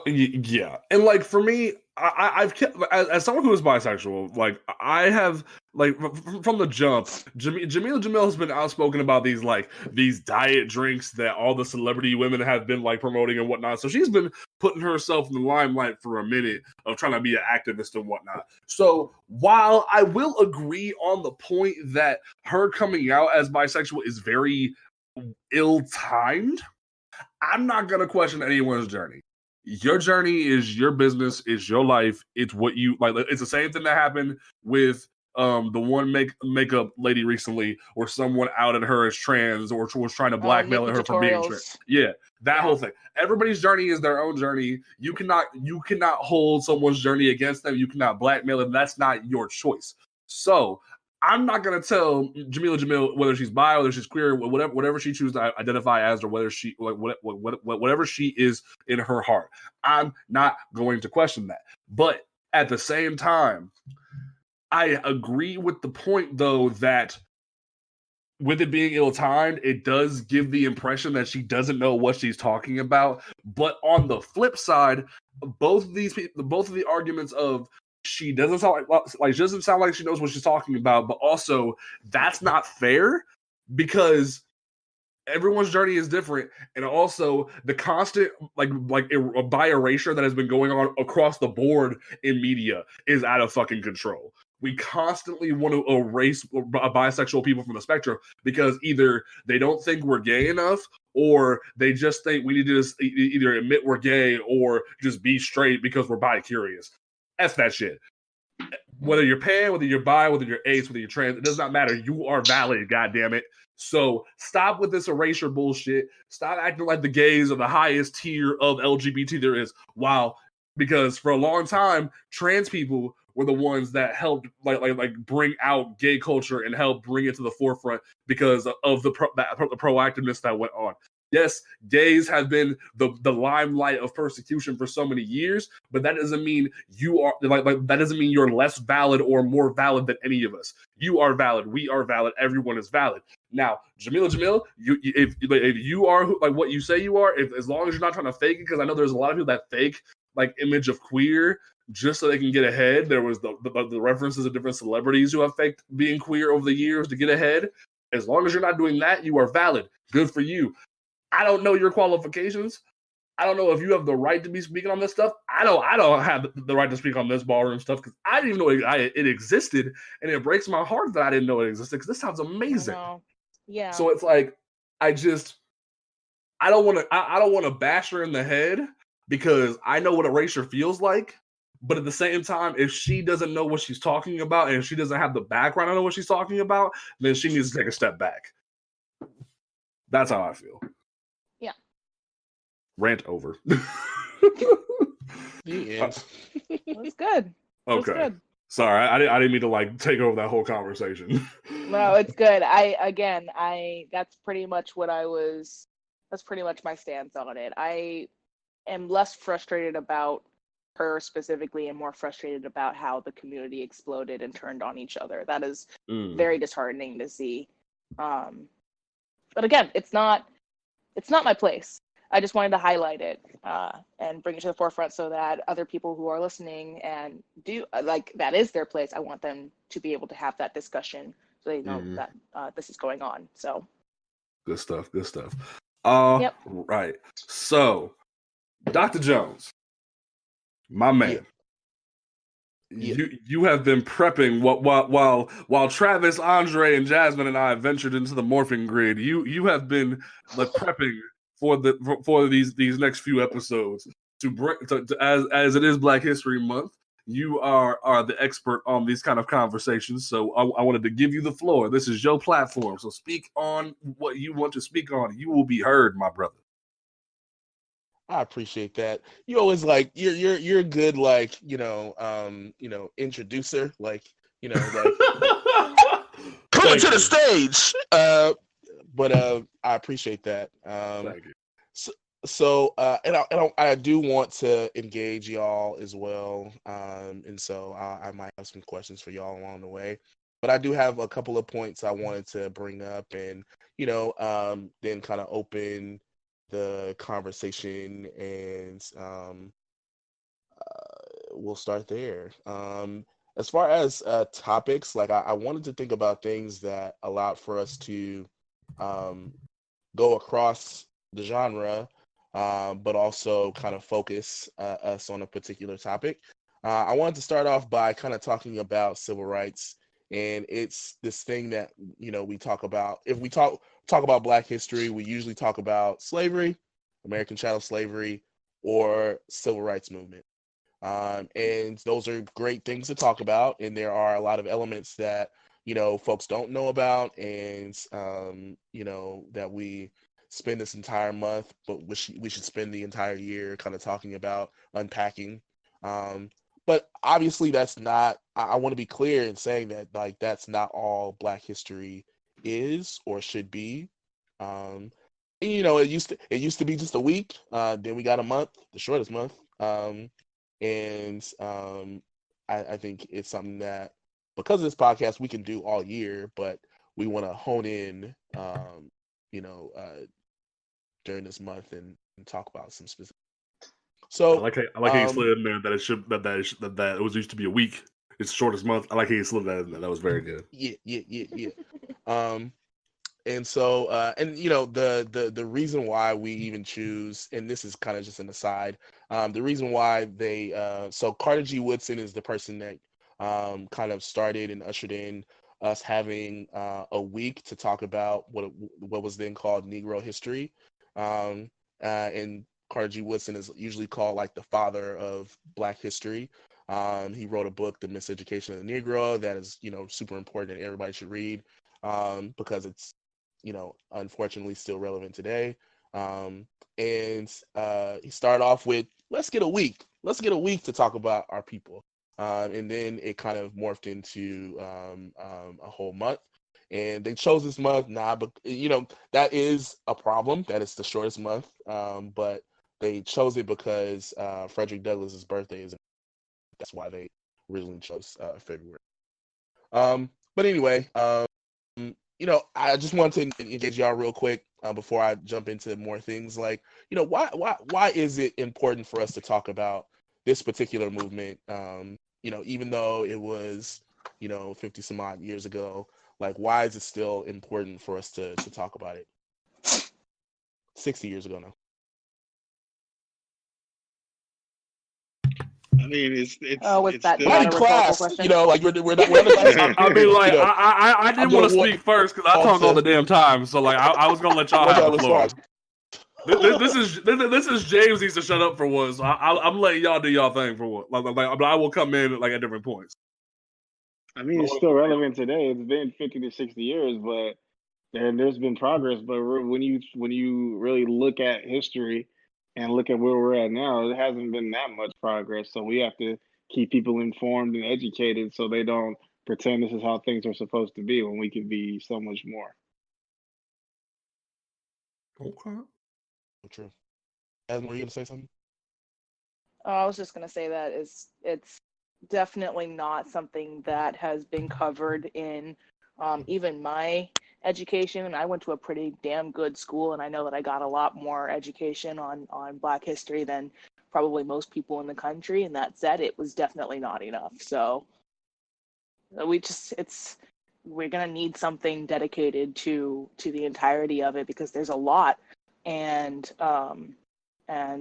Yeah, and like for me, I've kept, as someone who is bisexual, like I have, like from the jump, Jamila Jamil has been outspoken about these diet drinks that all the celebrity women have been like promoting and whatnot. So she's been putting herself in the limelight for a minute of trying to be an activist and whatnot. So while I will agree on the point that her coming out as bisexual is very ill-timed, I'm not gonna question anyone's journey. Your journey is your business, is your life. It's what you like. It's the same thing that happened with the one makeup lady recently, where someone outed her as trans or was trying to blackmail her for being trans. Yeah, that whole thing. Everybody's journey is their own journey. You cannot hold someone's journey against them. You cannot blackmail them. That's not your choice. So I'm not gonna tell Jamila Jamil whether she's bi, whether she's queer, whatever she chooses to identify as, or whether she whatever she is in her heart. I'm not going to question that. But at the same time, I agree with the point, though, that with it being ill-timed, it does give the impression that she doesn't know what she's talking about. But on the flip side, both of the arguments of she doesn't sound like she doesn't sound like she knows what she's talking about, but also that's not fair because everyone's journey is different, and also the constant by erasure that has been going on across the board in media is out of fucking control. We constantly want to erase bisexual people from the spectrum because either they don't think we're gay enough, or they just think we need to just either admit we're gay or just be straight because we're bi-curious. F that shit. Whether you're pan, whether you're bi, whether you're ace, whether you're trans, it does not matter. You are valid, goddammit. So stop with this erasure bullshit. Stop acting like the gays are the highest tier of LGBT there is. Wow. Because for a long time, trans people were the ones that helped like bring out gay culture and help bring it to the forefront because of the proactiveness that went on. Yes, gays have been the limelight of persecution for so many years, but that doesn't mean you are that doesn't mean you're less valid or more valid than any of us. You are valid. We are valid. Everyone is valid. Now, Jamila Jamil, if you are like what you say you are, as long as you're not trying to fake it, because I know there's a lot of people that fake like image of queer just so they can get ahead. There was the references of different celebrities who have faked being queer over the years to get ahead. As long as you're not doing that, you are valid. Good for you. I don't know your qualifications. I don't know if you have the right to be speaking on this stuff. I don't have the right to speak on this ballroom stuff because I didn't even know it existed, and it breaks my heart that I didn't know it existed because this sounds amazing. Yeah. So it's like I don't want to bash her in the head because I know what erasure feels like. But at the same time, if she doesn't know what she's talking about and she doesn't have the background to know what she's talking about, then she needs to take a step back. That's how I feel. Yeah. Rant over. The end. That's good. Okay. That's good. Sorry, I didn't mean to like take over that whole conversation. No, it's good. That's pretty much that's pretty much my stance on it. I am less frustrated about her specifically and more frustrated about how the community exploded and turned on each other. That is very disheartening to see. But again, it's not my place. I just wanted to highlight it and bring it to the forefront so that other people who are listening and do that is their place. I want them to be able to have that discussion so they know that this is going on. So good stuff. Yep. Right. So, Dr. Jones, my man. Yeah. You have been prepping while Travis, Andre, and Jasmine and I ventured into the morphing grid. You have been prepping for these next few episodes to bring as it is Black History Month. You are the expert on these kind of conversations, so I wanted to give you the floor. This is your platform, so speak on what you want to speak on. You will be heard, my brother. I appreciate that. You always you're a good introducer, coming to the stage. But I appreciate that. Thank you. So I do want to engage y'all as well. And so I might have some questions for y'all along the way. But I do have a couple of points I wanted to bring up and then kind of open the conversation and we'll start there. As far as topics, I wanted to think about things that allowed for us to go across the genre, but also kind of focus us on a particular topic. I wanted to start off by kind of talking about civil rights, and it's this thing that we talk about. If we talk about Black history, we usually talk about slavery, American chattel slavery, or civil rights movement. And those are great things to talk about, and there are a lot of elements that folks don't know about, and that we spend this entire month, but we should spend the entire year kind of talking about, unpacking. But obviously that's not, I want to be clear in saying that that's not all Black history is or should be. It used to be just a week. Then we got a month, the shortest month. I think it's something that, because of this podcast, we can do all year, but we want to hone in, during this month and talk about some specific. So I like how you slid in there that it was used to be a week. It's the shortest month. I like how you slid that in there. That was very good. Yeah. And so, the reason why we even choose, and this is kind of just an aside, the reason why so Carter G. Woodson is the person that kind of started and ushered in us having a week to talk about what was then called Negro history. And Carter G. Woodson is usually called the father of Black history. He wrote a book, The Miseducation of the Negro, that is, super important and everybody should read because it's, unfortunately still relevant today. And he started off with, let's get a week to talk about our people. And then it kind of morphed into a whole month. And they chose this month, but that is a problem. That is the shortest month. But they chose it because Frederick Douglass's birthday is. That's why they originally chose February. But anyway, I just wanted to engage y'all real quick before I jump into more things. Why is it important for us to talk about this particular movement? Even though it was, 50 some odd years ago, Like, why is it still important for us to talk about it? 60 years ago now. I mean, it's that still Not not in a rhetorical class, question? you know, like we're not in class. I mean, like, I I'm didn't want to gonna speak first because I walk talk all to- the damn time. So like, I was gonna let y'all What's have that the floor. response? This is James needs to shut up for once. So I'm letting y'all do y'all thing for what. But I will come in like at different points. I mean, it's still relevant today. It's been 50 to 60 years, but there's been progress. But when you really look at history and look at where we're at now, it hasn't been that much progress. So we have to keep people informed and educated so they don't pretend this is how things are supposed to be when we could be so much more. Okay. True. Evan, were you gonna say something? I was just going to say that it's definitely not something that has been covered in even my education. And I went to a pretty damn good school, and I know that I got a lot more education on Black history than probably most people in the country. And that said, it was definitely not enough. So we're going to need something dedicated to the entirety of it, because there's a lot. And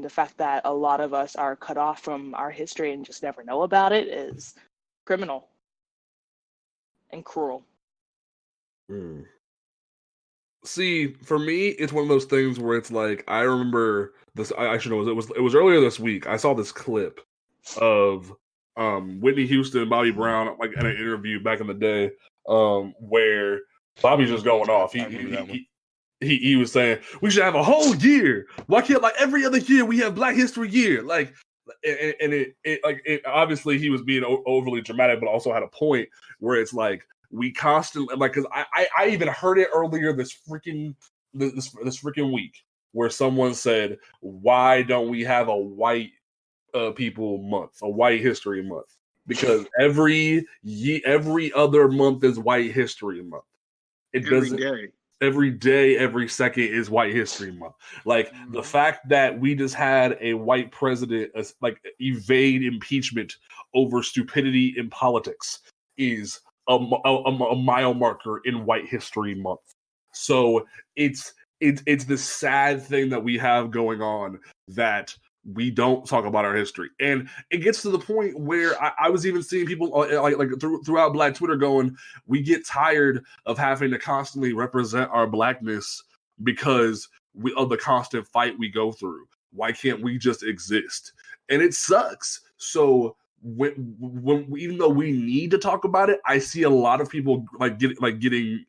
the fact that a lot of us are cut off from our history and just never know about it is criminal and cruel. See, for me, it's one of those things where it's like, I remember this. I actually know it was earlier this week. I saw this clip of Whitney Houston and Bobby Brown like in an interview back in the day, where Bobby's just going off. He was saying we should have a whole year. Why can't like every other year we have Black History Year? Like, and it obviously he was being overly dramatic, but also had a point where it's like we constantly like, because I even heard it earlier this freaking week where someone said, why don't we have a white people month, a white history month? Because every other month is White History Month. It doesn't. Every day, every second is White History Month. Like the fact that we just had a white president like evade impeachment over stupidity in politics is a mile marker in White History Month. So it's this sad thing that we have going on that we don't talk about our history, and it gets to the point where I was even seeing people like throughout Black Twitter going, we get tired of having to constantly represent our Blackness because of the constant fight we go through. Why can't we just exist? And it sucks. So when even though we need to talk about it, I see a lot of people getting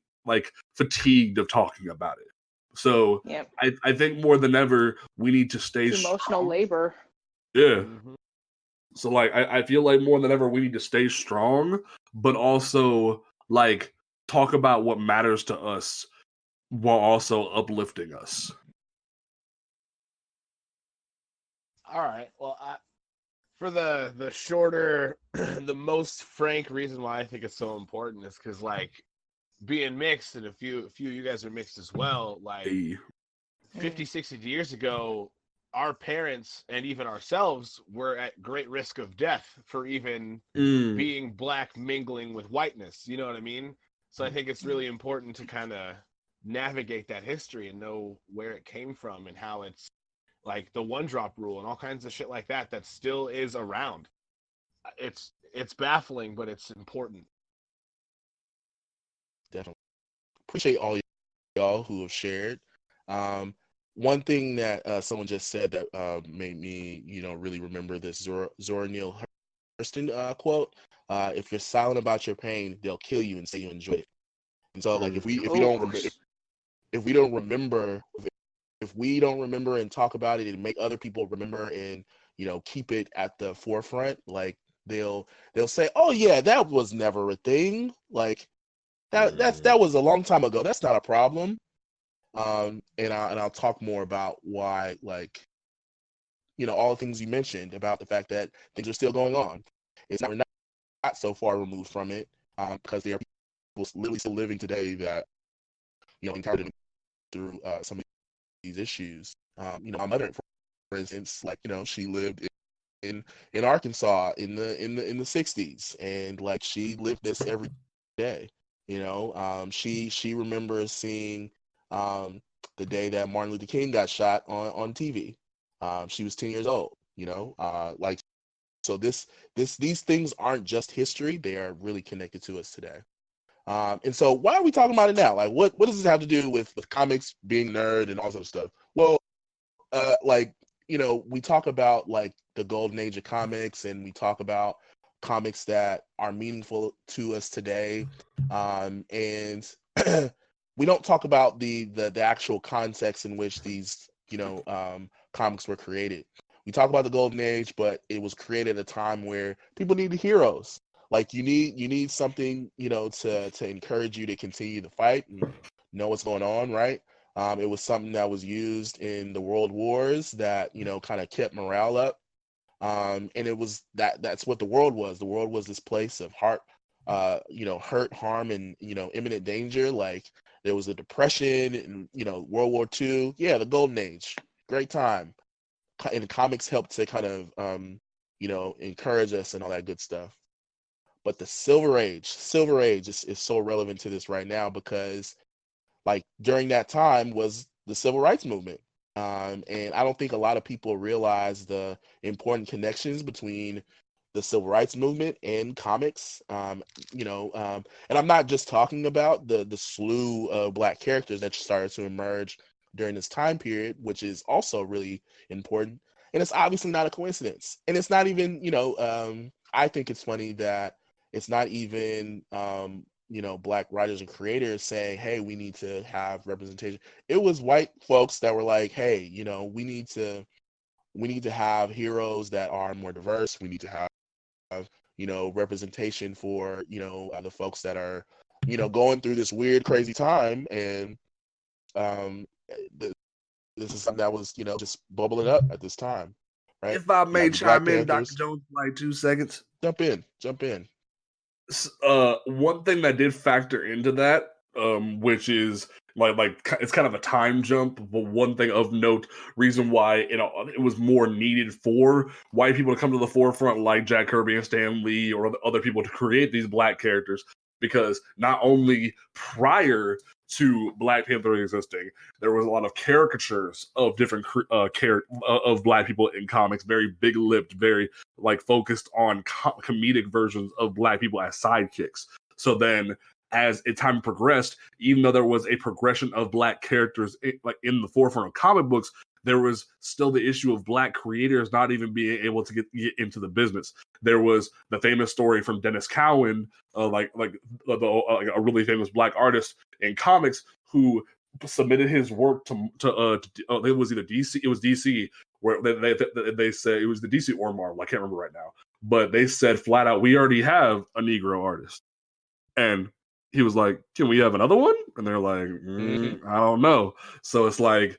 fatigued of talking about it. So yep. I think more than ever we need to stay emotional strong. labor. Yeah. So like I feel like more than ever we need to stay strong, but also like talk about what matters to us while also uplifting us. All right. Well, for the shorter, the most frank reason why I think it's so important is because like being mixed, and a few of you guys are mixed as well, like 50, 60 years ago, our parents and even ourselves were at great risk of death for even being Black mingling with whiteness. You know what I mean? So I think it's really important to kind of navigate that history and know where it came from and how it's like the one drop rule and all kinds of shit like that still is around. It's baffling, but it's important. Definitely. Appreciate all y'all who have shared. One thing that someone just said that made me, really remember this Zora Neale Hurston quote. If you're silent about your pain, they'll kill you and say you enjoyed it. And so, like, if we don't remember and talk about it and make other people remember and keep it at the forefront, like they'll say, oh yeah, that was never a thing. Like that was a long time ago. That's not a problem. And I'll talk more about why, like, all the things you mentioned about the fact that things are still going on. It's we're not so far removed from it, because there are people literally still living today that encountered through some of these issues. My mother, for instance, like she lived in Arkansas in the 60s, and like she lived this every day. She remembers seeing the day that Martin Luther King got shot on TV. She was 10 years old. So these things aren't just history; they are really connected to us today. And so why are we talking about it now? Like, what does this have to do with comics, being nerd, and all that stuff? Well, we talk about like the golden age of comics, and we talk about comics that are meaningful to us today, and we don't talk about the actual context in which these comics were created. We talk about the golden age, but it was created at a time where people needed heroes. Like you need something to encourage you to continue the fight and know what's going on, right? It was something that was used in the world wars that kind of kept morale up. And it was that's what the world was. The world was this place of hurt, harm, and imminent danger. Like there was a depression and World War II. Yeah, the golden age, great time. And comics helped to kind of encourage us and all that good stuff. But the Silver Age is so relevant to this right now because like during that time was the civil rights movement. And I don't think a lot of people realize the important connections between the civil rights movement and comics. And I'm not just talking about the slew of Black characters that started to emerge during this time period, which is also really important. And it's obviously not a coincidence. And it's not even, I think it's funny that it's not even Black writers and creators saying, hey, we need to have representation. It was white folks that were like, hey, we need to have heroes that are more diverse. We need to have representation for the folks that are going through this weird crazy time. And this is something that was just bubbling up at this time, right? If I may chime in, Panthers. Dr. Jones, like 2 seconds. Jump in. One thing that did factor into that, which is like it's kind of a time jump, but one thing of note, reason why it was more needed for white people to come to the forefront, like Jack Kirby and Stan Lee or other people, to create these Black characters, because not only prior to Black Panther existing, there was a lot of caricatures of different of Black people in comics, very big-lipped, very like focused on comedic versions of Black people as sidekicks. So then, as time progressed, even though there was a progression of Black characters in the forefront of comic books, there was still the issue of Black creators not even being able to get into the business. There was the famous story from Dennis Cowan, a really famous Black artist in comics, who submitted his work to it was either DC, it was DC, where they said it was the DC or Marvel, I can't remember right now, but they said flat out, we already have a Negro artist. And he was like, can we have another one? And they're like, I don't know. So it's like,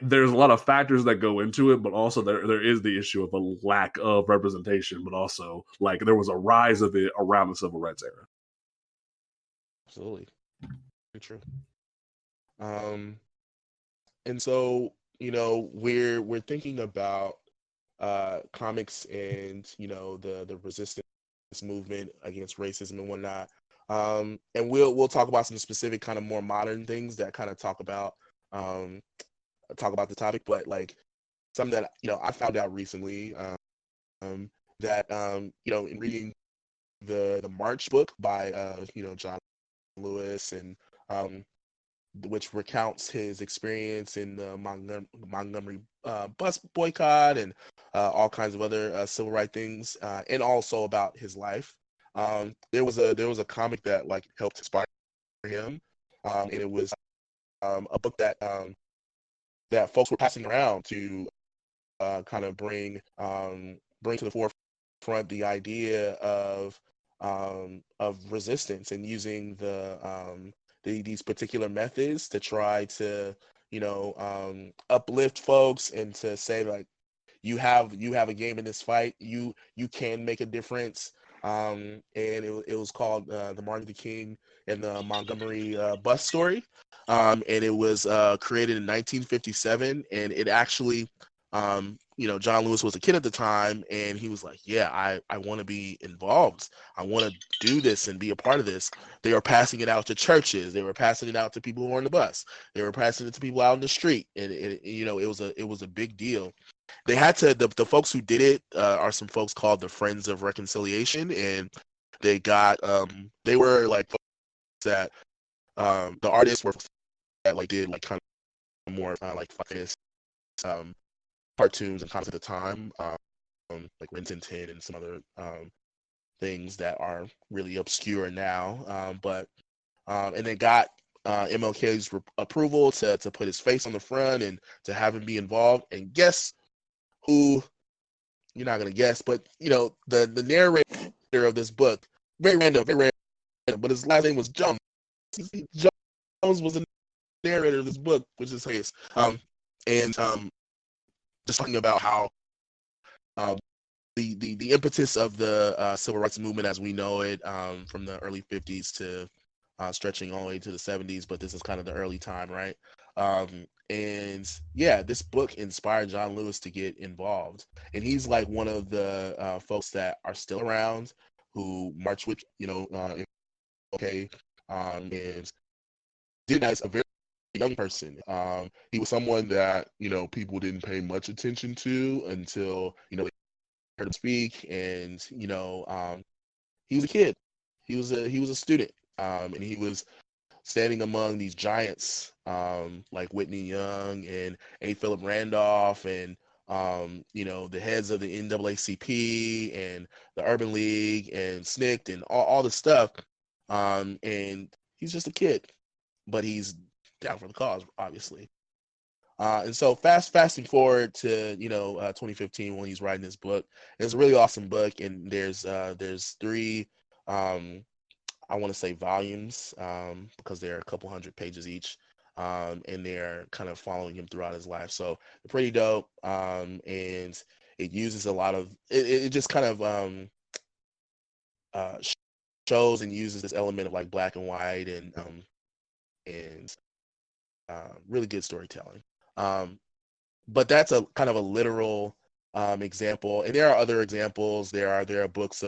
there's a lot of factors that go into it, but also there is the issue of a lack of representation, but also like there was a rise of it around the civil rights era. Absolutely. Very true. And so, we're thinking about comics and, the resistance movement against racism and whatnot. And we'll talk about some specific kind of more modern things that kind of talk about the topic, but like something that I found out recently that in reading the March book by John Lewis, and which recounts his experience in the Montgomery bus boycott and all kinds of other civil rights things, and also about his life. There was a comic that like helped inspire him, and it was a book that folks were passing around to kind of bring to the forefront the idea of resistance, and using these particular methods to try to uplift folks and to say like you have a game in this fight, you can make a difference. And it was called the Martin Luther King and the Montgomery bus story. And it was created in 1957, and it actually John Lewis was a kid at the time, and he was like, yeah, I want to be involved. I want to do this and be a part of this. They were passing it out to churches. They were passing it out to people who were on the bus. They were passing it to people out in the street. And it was a big deal. They had to, the folks who did it are some folks called the Friends of Reconciliation. And they got, they were like folks that, the artists were that like did like kind of more like funniest cartoons and comics at the time, like Rin Tin Tin and some other things that are really obscure now. And they got MLK's approval to put his face on the front and to have him be involved. And guess who? You're not gonna guess, but the narrator of this book, very random, but his last name was Jones. Jones was the narrator of this book, which is hilarious. And just talking about how the impetus of the civil rights movement as we know it, from the early 50s to stretching all the way to the 70s, but this is kind of the early time, right? And yeah, this book inspired John Lewis to get involved, and he's like one of the folks that are still around who march with and did as a very young person. He was someone that people didn't pay much attention to until they heard him speak, and he was a kid. He was a student, and he was standing among these giants like Whitney Young and A. Philip Randolph and the heads of the NAACP and the Urban League and SNCC and all the stuff. And he's just a kid, but he's down for the cause, obviously. And so fasting forward to 2015 when he's writing this book. It's a really awesome book, and there's 3 I want to say volumes, because they're a couple hundred pages each, and they're kind of following him throughout his life. So they're pretty dope, and it uses a lot of it just kind of shows and uses this element of like black and white and really good storytelling. But that's a kind of a literal example, and there are other examples. There are books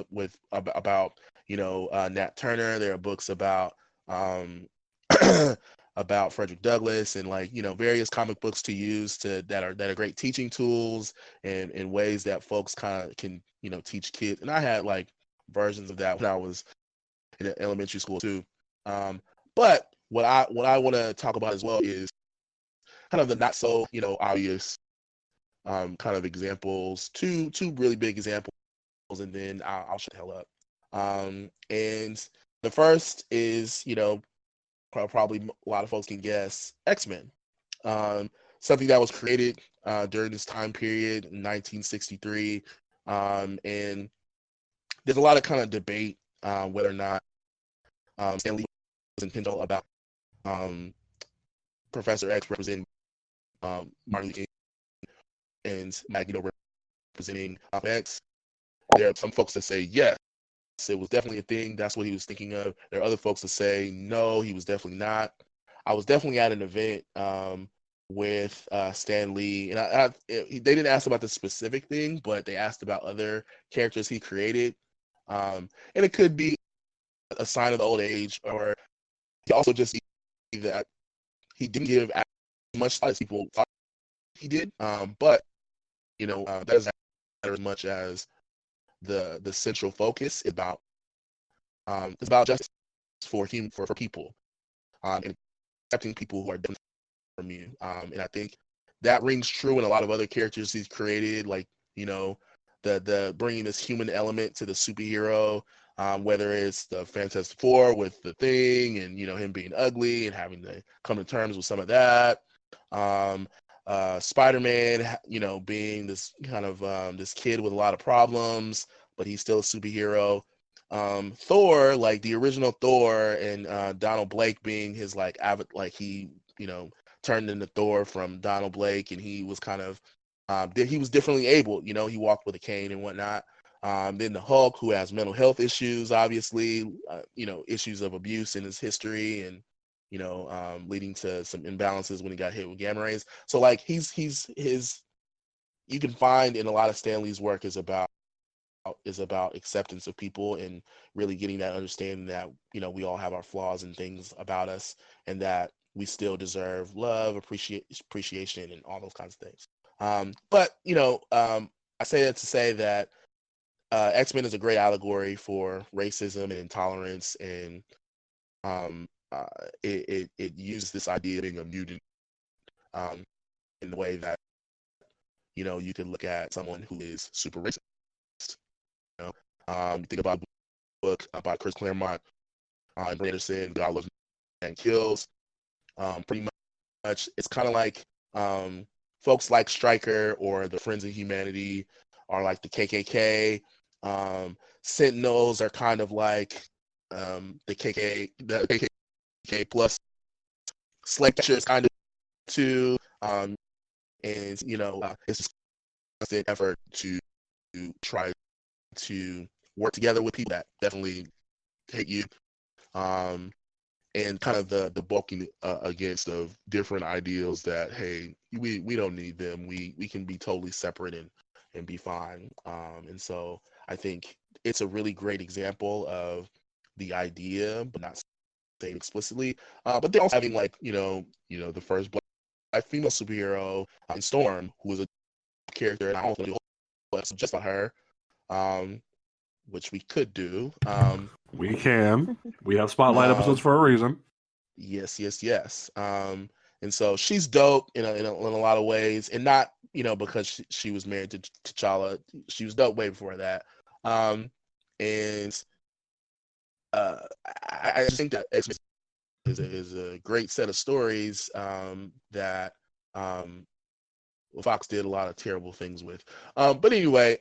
about Nat Turner. There are books about about Frederick Douglass, and various comic books to use that are great teaching tools and ways that folks kind of can teach kids. And I had like versions of that when I was in elementary school too. But what I want to talk about as well is kind of the not so obvious kind of examples. Two really big examples, and then I'll shut the hell up. And the first is probably a lot of folks can guess, X-Men. Something that was created during this time period in 1963, and there's a lot of kind of debate whether or not Stan Lee was intentional about Professor X representing Martin Luther King and Magneto representing X. There are some folks that say yes, it was definitely a thing. That's what he was thinking of. There are other folks that say no, he was definitely not. I was definitely at an event with Stan Lee, and they didn't ask about the specific thing, but they asked about other characters he created, and it could be a sign of the old age, or he also just see that he didn't give as much thought as people thought he did. But that doesn't matter as much as the central focus is about it's about justice for people, and accepting people who are different from you. And I think that rings true in a lot of other characters he's created, like the bringing this human element to the superhero. Whether it's the Fantastic Four with the Thing and him being ugly and having to come to terms with some of that. Spider-Man, being this kind of this kid with a lot of problems, but he's still a superhero. Thor, like the original Thor, and Donald Blake being his he turned into Thor from Donald Blake, and he was kind of he was differently abled. He walked with a cane and whatnot. Then the Hulk, who has mental health issues, obviously, issues of abuse in his history, and leading to some imbalances when he got hit with gamma rays. So like his you can find in a lot of Stan Lee's work is about acceptance of people and really getting that understanding that, you know, we all have our flaws and things about us, and that we still deserve love, appreciation, and all those kinds of things. But you know, I say that to say that X-Men is a great allegory for racism and intolerance, and it uses this idea of being a mutant in the way that, you know, you could look at someone who is super racist. You know, you think about a book by Chris Claremont and Anderson, God Loves and Kills. Pretty much, it's kind of like folks like Stryker or the Friends of Humanity are like the KKK. Sentinels are kind of like the KKK plus. Slasher is kind of too, and you know, it's just an effort to try to work together with people that definitely hate you, and kind of the bulking against of different ideals that, hey, we don't need them, we can be totally separate and be fine. And so I think it's a really great example of the idea, but not saying explicitly. But they're also having, like, you know, the first black female superhero in Storm, who was a character, and I don't know just about her, which we could do. We can. We have spotlight Um, episodes for a reason. Yes. And so she's dope in a lot of ways, and not, you know, because she was married to T'Challa. She was dope way before that. And I just think that X-Men is a great set of stories that Fox did a lot of terrible things with. But anyway,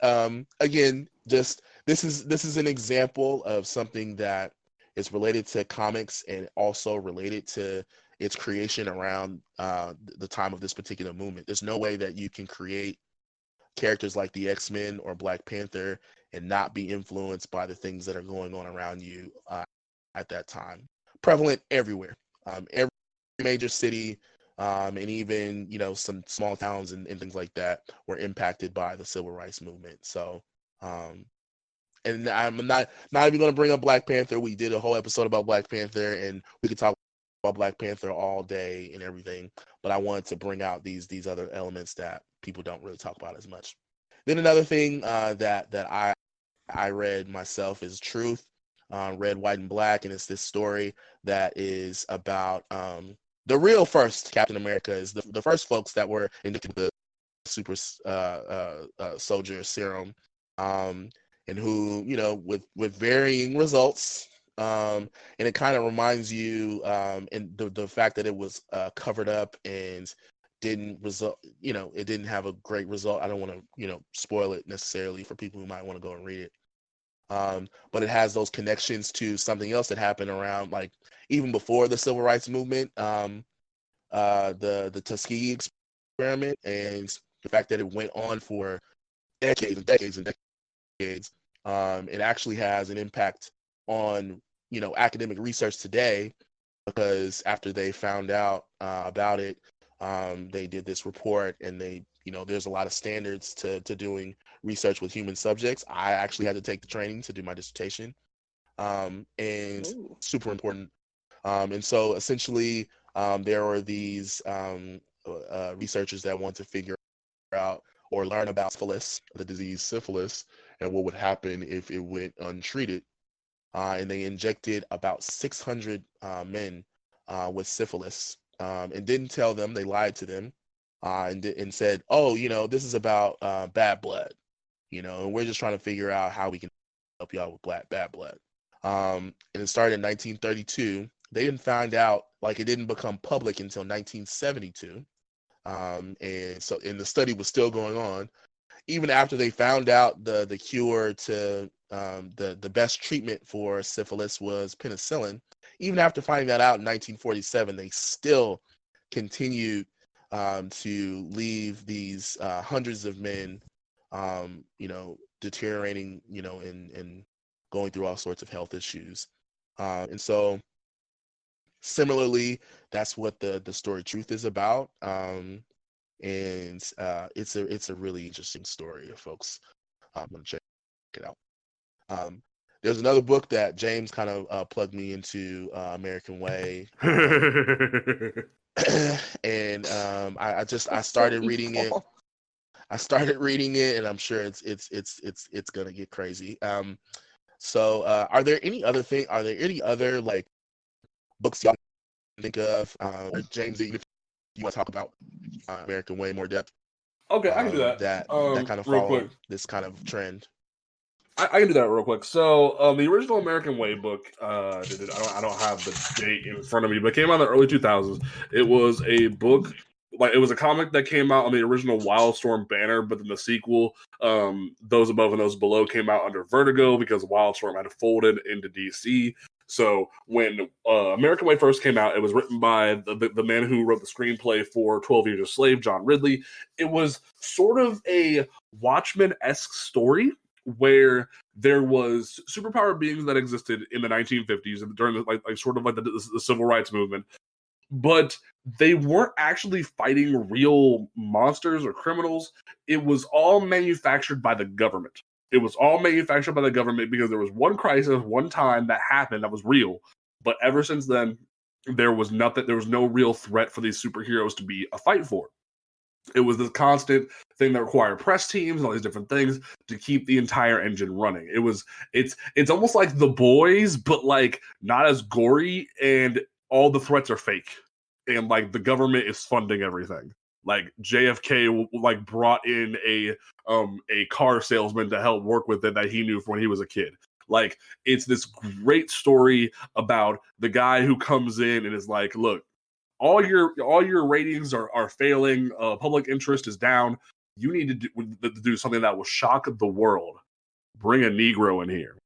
again, just this is an example of something that is related to comics and also related to its creation around the time of this particular movement. There's no way that you can create characters like the X-Men or Black Panther and not be influenced by the things that are going on around you at that time. Prevalent everywhere. Every major city, and even, you know, some small towns and things like that were impacted by the civil rights movement. So, and I'm not even going to bring up Black Panther. We did a whole episode about Black Panther, and we could talk about Black Panther all day and everything. But I wanted to bring out these other elements that people don't really talk about as much. Then another thing that I read myself is Truth, Red, White, and Black, and it's this story that is about the real first Captain America, is the first folks that were injected with the super soldier serum, and who, you know, with varying results. And it kind of reminds you, and the fact that it was covered up and didn't result, you know, it didn't have a great result. I don't want to, you know, spoil it necessarily for people who might want to go and read it. But it has those connections to something else that happened around, like, even before the civil rights movement, the Tuskegee experiment, and the fact that it went on for decades and decades and decades. It actually has an impact on, you know, academic research today, because after they found out about it, they did this report, and they, you know, there's a lot of standards to doing research with human subjects. I actually had to take the training to do my dissertation, and Ooh. super important. And so essentially, there were these researchers that want to figure out or learn about syphilis, the disease syphilis, and what would happen if it went untreated. And they injected about 600 men with syphilis, and didn't tell them. They lied to them, and said, "Oh, you know, this is about bad blood, you know, and we're just trying to figure out how we can help you out with bad blood." And it started in 1932. They didn't find out, like, it didn't become public until 1972. And so, and the study was still going on even after they found out the cure to the best treatment for syphilis was penicillin. Even after finding that out in 1947, they still continued to leave these hundreds of men, you know, deteriorating, you know, and going through all sorts of health issues. And so, similarly, that's what the story Truth is about. and it's a really interesting story, folks. I'm gonna check it out. There's another book that James kind of plugged me into, American Way, and I started reading it. I started reading it, and I'm sure it's gonna get crazy. So are there any other like books y'all think of, James, that you want to talk about American Way more depth? Okay, I can do that. That kind of real follow quick. this kind of trend. I can do that real quick. So, the original American Way book, I don't have the date in front of me, but it came out in the early 2000s. It was a book, like it was a comic that came out on the original Wildstorm banner, but then the sequel, Those Above and Those Below, came out under Vertigo because Wildstorm had folded into DC. So when American Way first came out, it was written by the man who wrote the screenplay for 12 Years a Slave, John Ridley. It was sort of a Watchmen-esque story, where there was superpower beings that existed in the 1950s and during the civil rights movement, but they weren't actually fighting real monsters or criminals. It was all manufactured by the government. It was all manufactured by the government because there was one crisis, one time that happened that was real. But ever since then, there was no real threat for these superheroes to be a fight for. It was this constant thing that required press teams and all these different things to keep the entire engine running. It's almost like The Boys, but like not as gory, and all the threats are fake, and like the government is funding everything. Like JFK like brought in a car salesman to help work with it that he knew from when he was a kid. Like it's this great story about the guy who comes in and is like, look, all your ratings are failing. Public interest is down. You need to do something that will shock the world. Bring a Negro in here.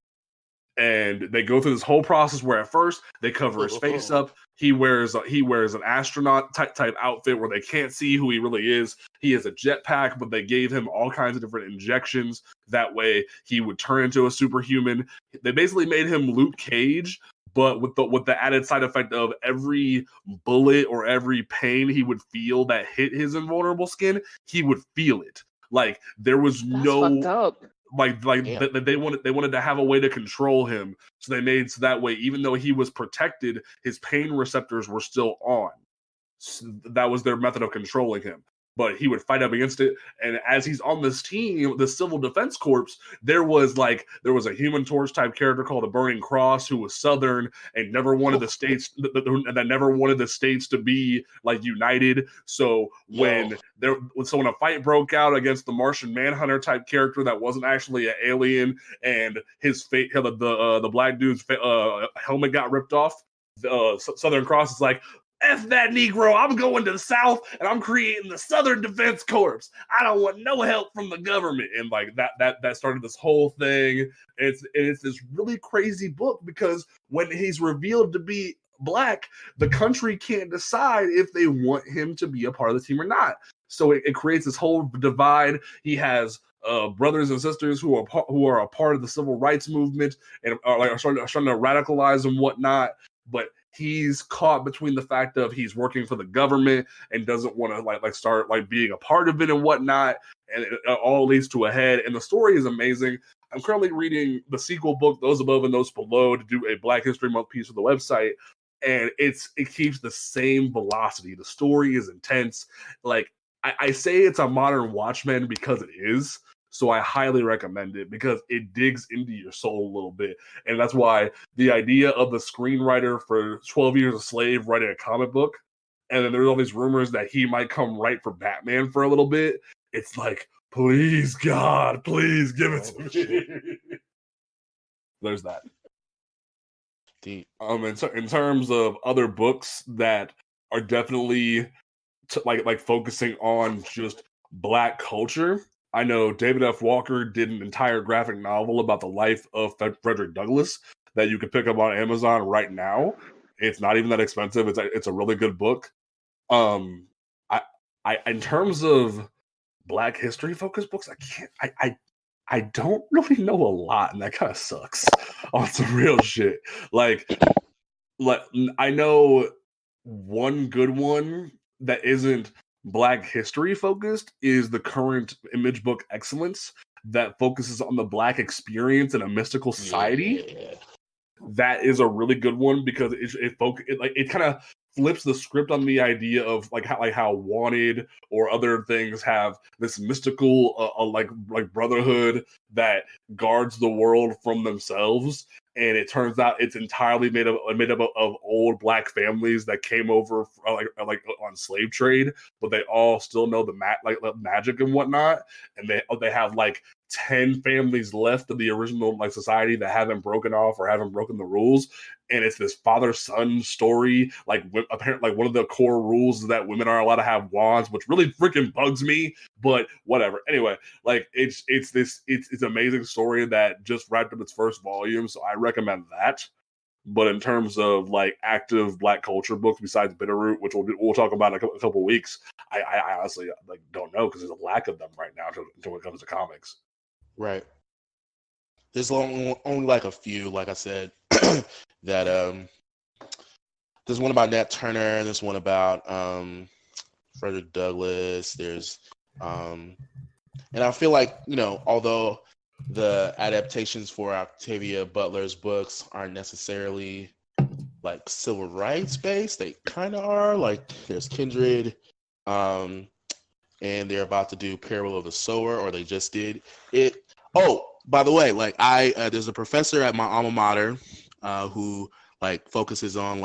And they go through this whole process where at first they cover his face up. He wears an astronaut type outfit where they can't see who he really is. He has a jetpack, but they gave him all kinds of different injections. That way he would turn into a superhuman. They basically made him Luke Cage, but with the added side effect of every bullet or every pain he would feel that hit his invulnerable skin, he would feel it. Like there was fucked up. They wanted to have a way to control him, so they made so that way even though he was protected, his pain receptors were still on. So that was their method of controlling him. But he would fight up against it, and as he's on this team, the Civil Defense Corps, there was a Human Torch type character called the Burning Cross who was Southern and never wanted the states that never wanted the states to be like united. So when a fight broke out against the Martian Manhunter type character that wasn't actually an alien, and his fate, the black dude's helmet got ripped off, Southern Cross is like, F that Negro, I'm going to the South and I'm creating the Southern Defense Corps. I don't want no help from the government. And like that started this whole thing. It's this really crazy book because when he's revealed to be black, the country can't decide if they want him to be a part of the team or not. So it creates this whole divide. He has brothers and sisters who are a part of the civil rights movement and are starting to radicalize and whatnot. But he's caught between the fact of he's working for the government and doesn't want to start being a part of it and whatnot, and it all leads to a head. And the story is amazing. I'm currently reading the sequel book, Those Above and Those Below, to do a Black History Month piece for the website, and it keeps the same velocity. The story is intense. Like I say, it's a modern Watchmen because it is. So I highly recommend it because it digs into your soul a little bit. And that's why the idea of the screenwriter for 12 Years a Slave writing a comic book, and then there's all these rumors that he might come write for Batman for a little bit. It's like, please, God, please give it to me. There's that. Deep. In terms of other books that are definitely focusing on just Black culture, I know David F. Walker did an entire graphic novel about the life of Frederick Douglass that you can pick up on Amazon right now. It's not even that expensive. It's a really good book. I in terms of Black history focused books, I don't really know a lot, and that kind of sucks on some real shit. Like I know one good one that isn't Black history focused is the current Image Book Excellence that focuses on the Black experience in a mystical society. Yeah. That is a really good one because it kind of flips the script on the idea of how Wanted or other things have this mystical like brotherhood that guards the world from themselves, and it turns out it's entirely made up of old Black families that came over on slave trade, but they all still know the magic and whatnot, and they have like 10 families left of the original society that haven't broken off or haven't broken the rules, and it's this father-son story. Apparently one of the core rules is that women aren't allowed to have wands, which really freaking bugs me, but whatever. Anyway, it's amazing story that just wrapped up its first volume, so I recommend that. But in terms of active Black culture books besides Bitterroot, which we'll talk about in a couple weeks, I honestly don't know, because there's a lack of them right now until it comes to comics. Right. There's only a few, like I said, that there's one about Nat Turner, there's one about Frederick Douglass, there's and I feel like, although the adaptations for Octavia Butler's books aren't necessarily civil rights based, they kind of are. There's Kindred, and they're about to do Parable of the Sower, or they just did it. Oh, by the way, there's a professor at my alma mater who focuses on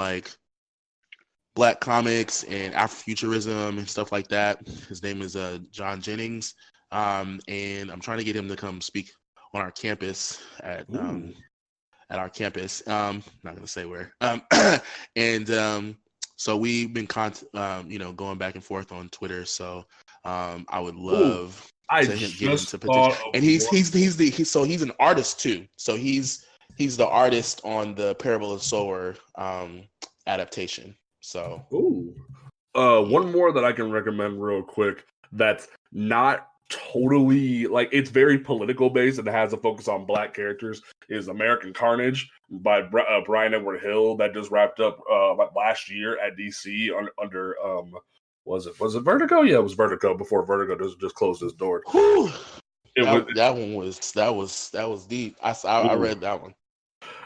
Black comics and Afrofuturism and stuff like that. His name is John Jennings, and I'm trying to get him to come speak on our campus at our campus. Not gonna say where. And so we've been going back and forth on Twitter. So I would love to get him to petition. And he's an artist too. So he's the artist on the Parable of the Sower adaptation. So one more that I can recommend real quick that's not totally it's very political based and it has a focus on Black characters is American Carnage by Brian Edward Hill, that just wrapped up last year at DC under was it Vertigo? Yeah, it was Vertigo before Vertigo just closed its door. That was deep. I read that one.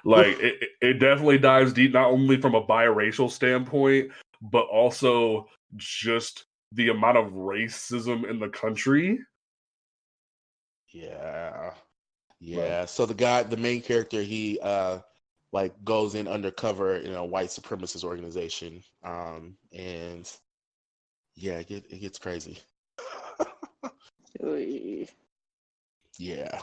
It definitely dives deep, not only from a biracial standpoint, but also just the amount of racism in the country. Yeah. So the main character, he goes in undercover in a white supremacist organization, and yeah, it gets crazy. Yeah.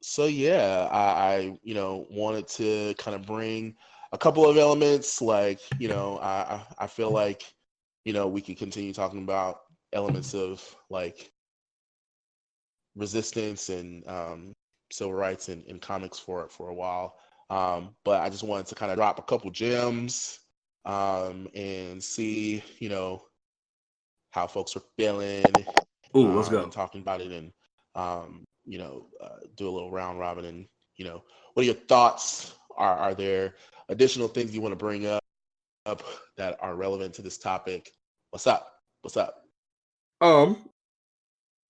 So yeah, I wanted to kind of bring a couple of elements, I feel like we could continue talking about elements of resistance and civil rights in comics for a while, but I just wanted to kind of drop a couple gems and see how folks are feeling. Let's go. And talking about it, and do a little round robin, and what are your thoughts? Are there additional things you want to bring up that are relevant to this topic? What's up? Well,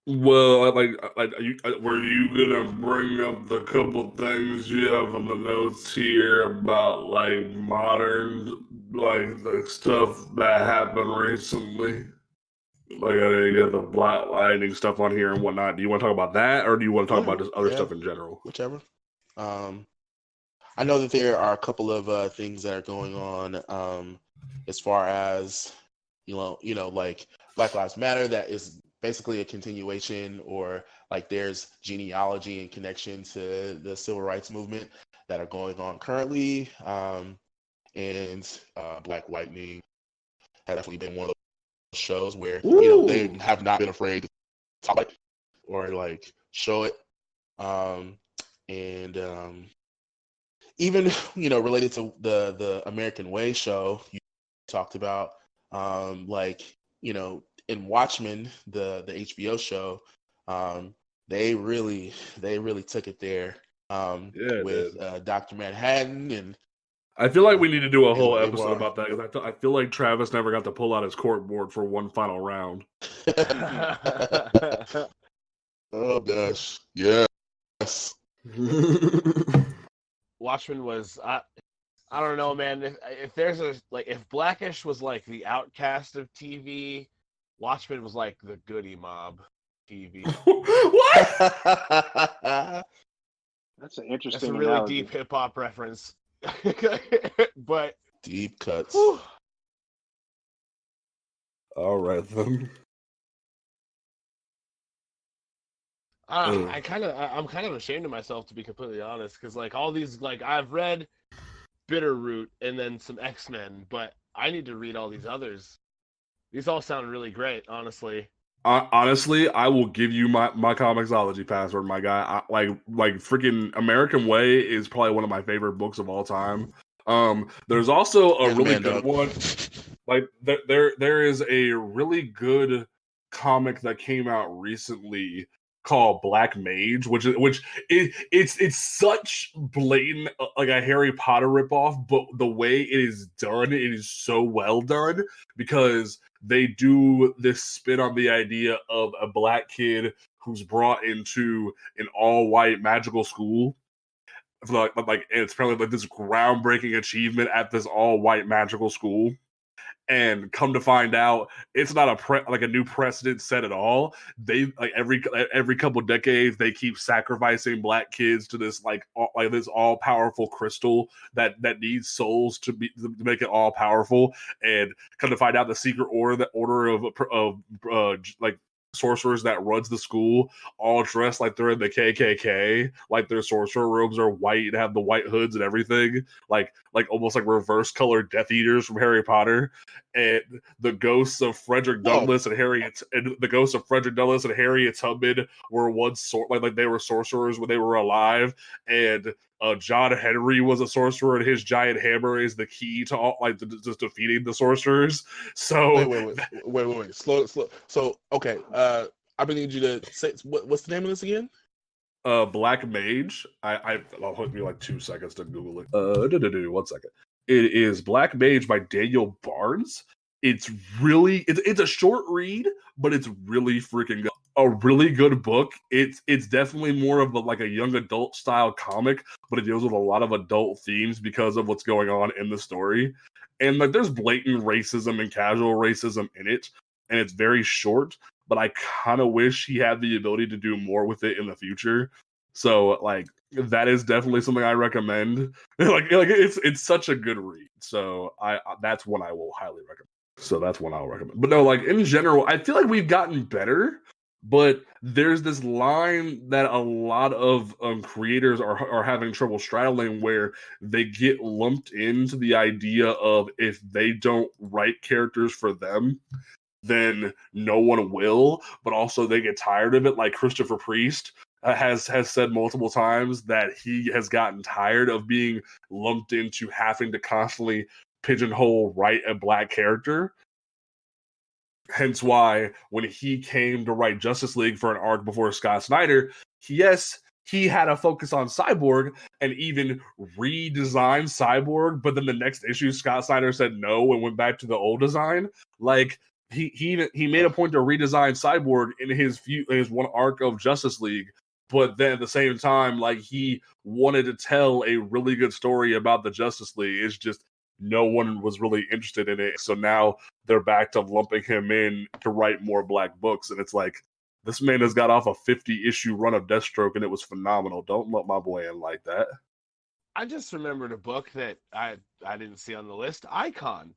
were you gonna bring up the couple things you have on the notes here about modern the stuff that happened recently? I didn't get the Black Lightning stuff on here and whatnot. Do you want to talk about that, or do you want to talk about just other stuff in general? Whichever. I know that there are a couple of things that are going on as far as Black Lives Matter, that is basically a continuation, or there's genealogy and connection to the civil rights movement that are going on currently, and Black Lightning has definitely been one of those shows where they have not been afraid to talk about it or show it, and even related to the American Way show you talked about, in Watchmen, the HBO show, they really took it there with Dr. Manhattan, and I feel like we need to do a whole It episode was. about that because I feel like Travis never got to pull out his court board for one final round. Oh gosh, yes. Watchmen was I don't know, man. If there's if Blackish was like the outcast of TV, Watchmen was like the goody mob TV. What? That's an interesting. That's a really analogy. deep hip hop reference, but Deep cuts. whew, All right then. I'm kind of ashamed of myself, to be completely honest, because like all these, like I've read Bitterroot and then some X-Men, but I need to read all these others. These all sound really great, honestly. Honestly, I will give you my Comixology password, my guy. Like freaking American Way is probably one of my favorite books of all time. There's also a really good one. Like there is a really good comic that came out recently called Black Mage, it's such blatant like a Harry Potter ripoff, but the way it is done, it is so well done because they do this spin on the idea of a black kid who's brought into an all-white magical school. Like it's apparently like this groundbreaking achievement at this all-white magical school. And come to find out, it's not a new precedent set at all. They like every couple decades they keep sacrificing black kids to this this all powerful crystal that needs souls to make it all powerful. And come to find out, the secret order of like sorcerers that runs the school all dressed like they're in the KKK, like their sorcerer robes are white and have the white hoods and everything, like almost like reverse colored Death Eaters from Harry Potter. And the ghosts of Frederick Douglass and Harriet Tubman were once like they were sorcerers when they were alive, and John Henry was a sorcerer, and his giant hammer is the key to all just defeating the sorcerers. So wait, slow. So okay, I need you to say what's the name of this again? Black Mage. I'll hold me like 2 seconds to Google it. 1 second. It is Black Mage by Daniel Barnes. It's a short read, but it's really freaking good. A really good book. It's definitely more of a young adult style comic, but it deals with a lot of adult themes because of what's going on in the story. And like there's blatant racism and casual racism in it, and it's very short, but I kind of wish he had the ability to do more with it in the future. So like that is definitely something I recommend. like it's such a good read. So that's one I will highly recommend. So that's one I'll recommend. But no, like in general, I feel like we've gotten better, but there's this line that a lot of creators are having trouble straddling, where they get lumped into the idea of if they don't write characters for them, then no one will. But also they get tired of it. Like Christopher Priest has said multiple times that he has gotten tired of being lumped into having to constantly pigeonhole write a black character. Hence why when he came to write Justice League for an arc before Scott Snyder, he had a focus on Cyborg and even redesigned Cyborg, but then the next issue Scott Snyder said no and went back to the old design. Like he made a point to redesign Cyborg in his one arc of Justice League, but then at the same time, like he wanted to tell a really good story about the Justice League. It's just no one was really interested in it. So now they're back to lumping him in to write more black books. And it's like, this man has got off a 50-issue run of Deathstroke, and it was phenomenal. Don't lump my boy in like that. I just remembered a book that I didn't see on the list, Icon.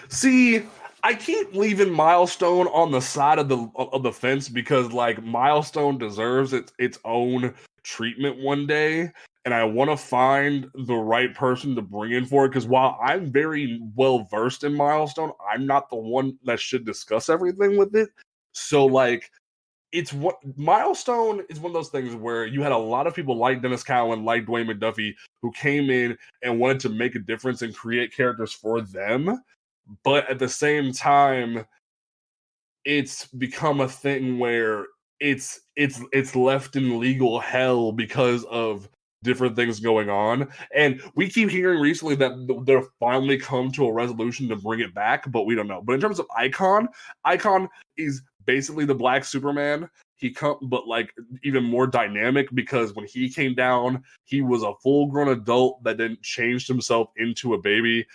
See, I keep leaving Milestone on the side of the fence because like Milestone deserves its own treatment one day, and I want to find the right person to bring in for it, because while I'm very well versed in Milestone, I'm not the one that should discuss everything with it. So like Milestone is one of those things where you had a lot of people like Dennis Cowan, like Dwayne McDuffie, who came in and wanted to make a difference and create characters for them. But at the same time, it's become a thing where it's left in legal hell because of different things going on. And we keep hearing recently that they're finally come to a resolution to bring it back, but we don't know. But in terms of Icon is basically the Black Superman. But like even more dynamic, because when he came down, he was a full-grown adult that then changed himself into a baby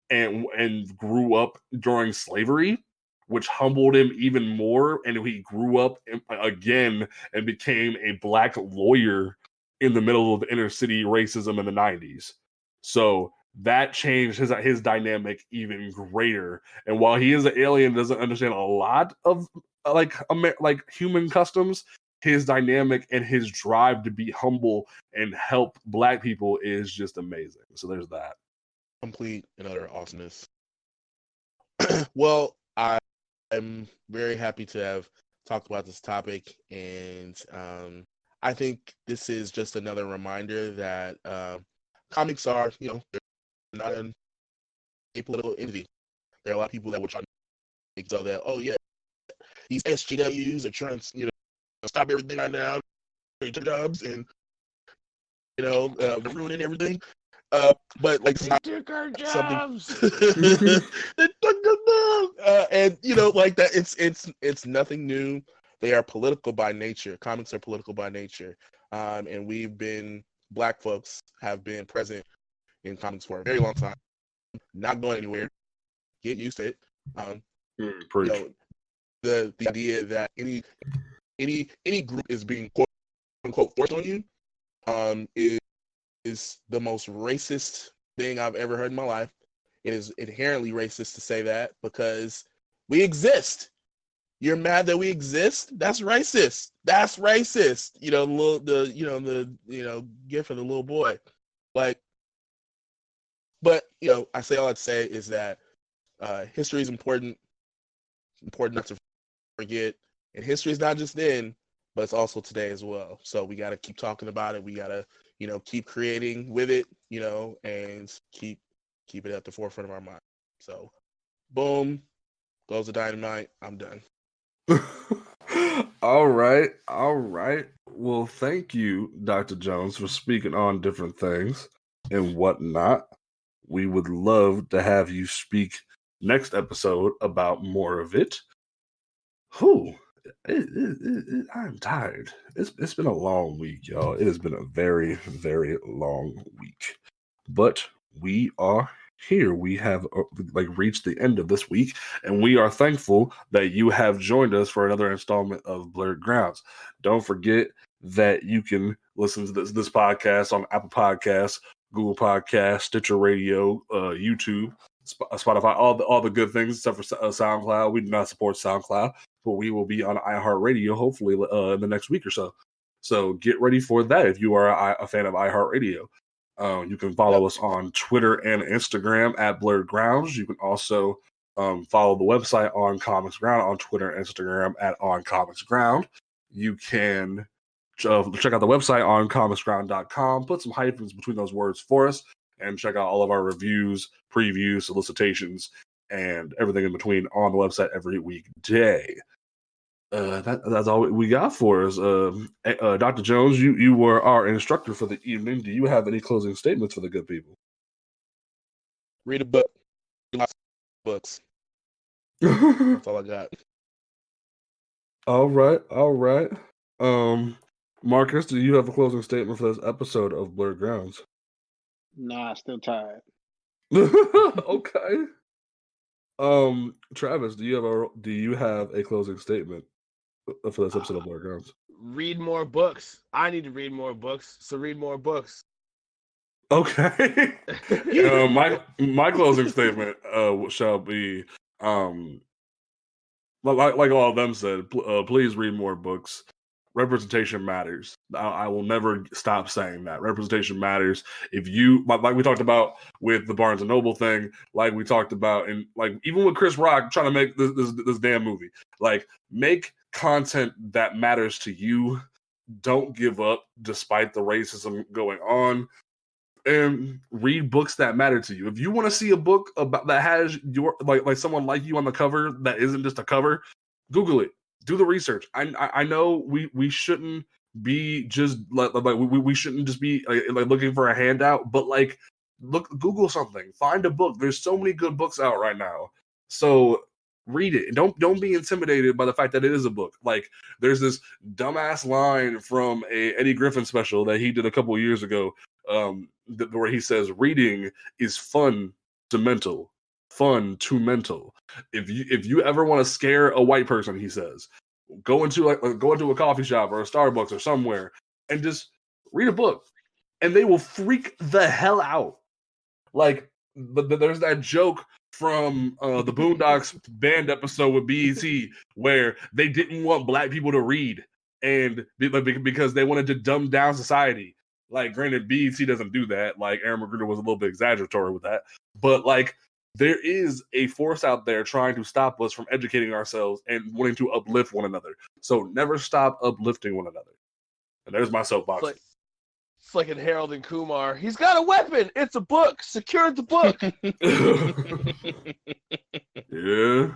and grew up during slavery, which humbled him even more. And he grew up again and became a Black lawyer in the middle of inner city racism in the 90s. So that changed his dynamic even greater. And while he is an alien, doesn't understand a lot of like human customs, his dynamic and his drive to be humble and help Black people is just amazing. So there's that. Complete and utter awesomeness. Well, I'm very happy to have talked about this topic, and I think this is just another reminder that comics are, they're not an apolitical entity. There are a lot of people that will try to make so that, oh yeah, these SJWs are trying to, stop everything right now, their jobs, and ruining everything. But like they took our jobs. They took our and like that. It's nothing new. They are political by nature. Comics are political by nature, and Black folks have been present in comics for a very long time, not going anywhere. Get used to it. The idea that any group is being quote unquote forced on you is the most racist thing I've ever heard in my life. It is inherently racist to say that, because we exist. You're mad that we exist? That's racist. That's racist. The gift for the little boy. Like, but I say all I'd say is that history is important. Important not to forget. And history is not just then, but it's also today as well. So we got to keep talking about it. We got to, keep creating with it, and keep it at the forefront of our mind. So, boom, goes the dynamite. I'm done. All right. Well, thank you, Dr. Jones, for speaking on different things and whatnot. We would love to have you speak next episode about more of it. I'm tired. It's been a long week, y'all. It has been a very, very long week. But we are here. We have reached the end of this week, and we are thankful that you have joined us for another installment of Blerd Grounds. Don't forget that you can listen to this podcast on Apple Podcasts, Google Podcasts, Stitcher Radio, YouTube, Spotify, all the good things except for SoundCloud. We do not support SoundCloud, but we will be on iHeartRadio hopefully in the next week or so. So get ready for that if you are a fan of iHeartRadio. You can follow us on Twitter and Instagram at Blerd Grounds. You can also follow the website On Comics Ground on Twitter and Instagram at On Comics Ground. You can check out the website on comicsground.com. Put some hyphens between those words for us, and check out all of our reviews, previews, solicitations, and everything in between on the website every weekday. That's all we got for us. Dr. Jones, you were our instructor for the evening. Do you have any closing statements for the good people? Read a book. Lots of books. That's all I got. All right. Marcus, do you have a closing statement for this episode of Blerd Grounds? Nah, still tired. Okay. Travis, do you have a closing statement for this episode of Blerd Grounds? Read more books. I need to read more books, so read more books. Okay. My closing statement shall be like all of them said, please read more books. Representation matters. I will never stop saying that. Representation matters. If you, like we talked about with the Barnes & Noble thing, like we talked about, and like even with Chris Rock trying to make this damn movie, like make content that matters to you. Don't give up despite the racism going on. And read books that matter to you. If you want to see a book about that has your like someone like you on the cover that isn't just a cover, Google it. Do the research. I know we shouldn't be just like we shouldn't just be like looking for a handout, but like Google something, find a book. There's so many good books out right now, so read it. Don't be intimidated by the fact that it is a book. Like there's this dumbass line from a Eddie Griffin special that he did a couple of years ago, where he says reading is fun to mental. If you ever want to scare a white person, he says, go into a coffee shop or a Starbucks or somewhere and just read a book, and they will freak the hell out. Like, but there's that joke from the Boondocks band episode with BET where they didn't want black people to read, and because they wanted to dumb down society. Like, granted, BET doesn't do that. Like, Aaron McGruder was a little bit exaggeratory with that, but like, there is a force out there trying to stop us from educating ourselves and wanting to uplift one another. So never stop uplifting one another. And there's my soapbox. It's like in Harold and Kumar. He's got a weapon. It's a book. Secure the book. Yeah.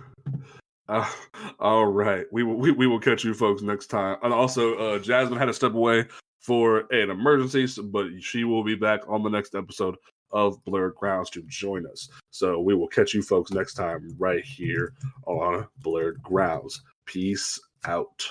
All right. We will catch you folks next time. And also, Jasmine had to step away for an emergency, but she will be back on the next episode of Blerd Grounds to join us. So we will catch you folks next time right here on Blerd Grounds. Peace out.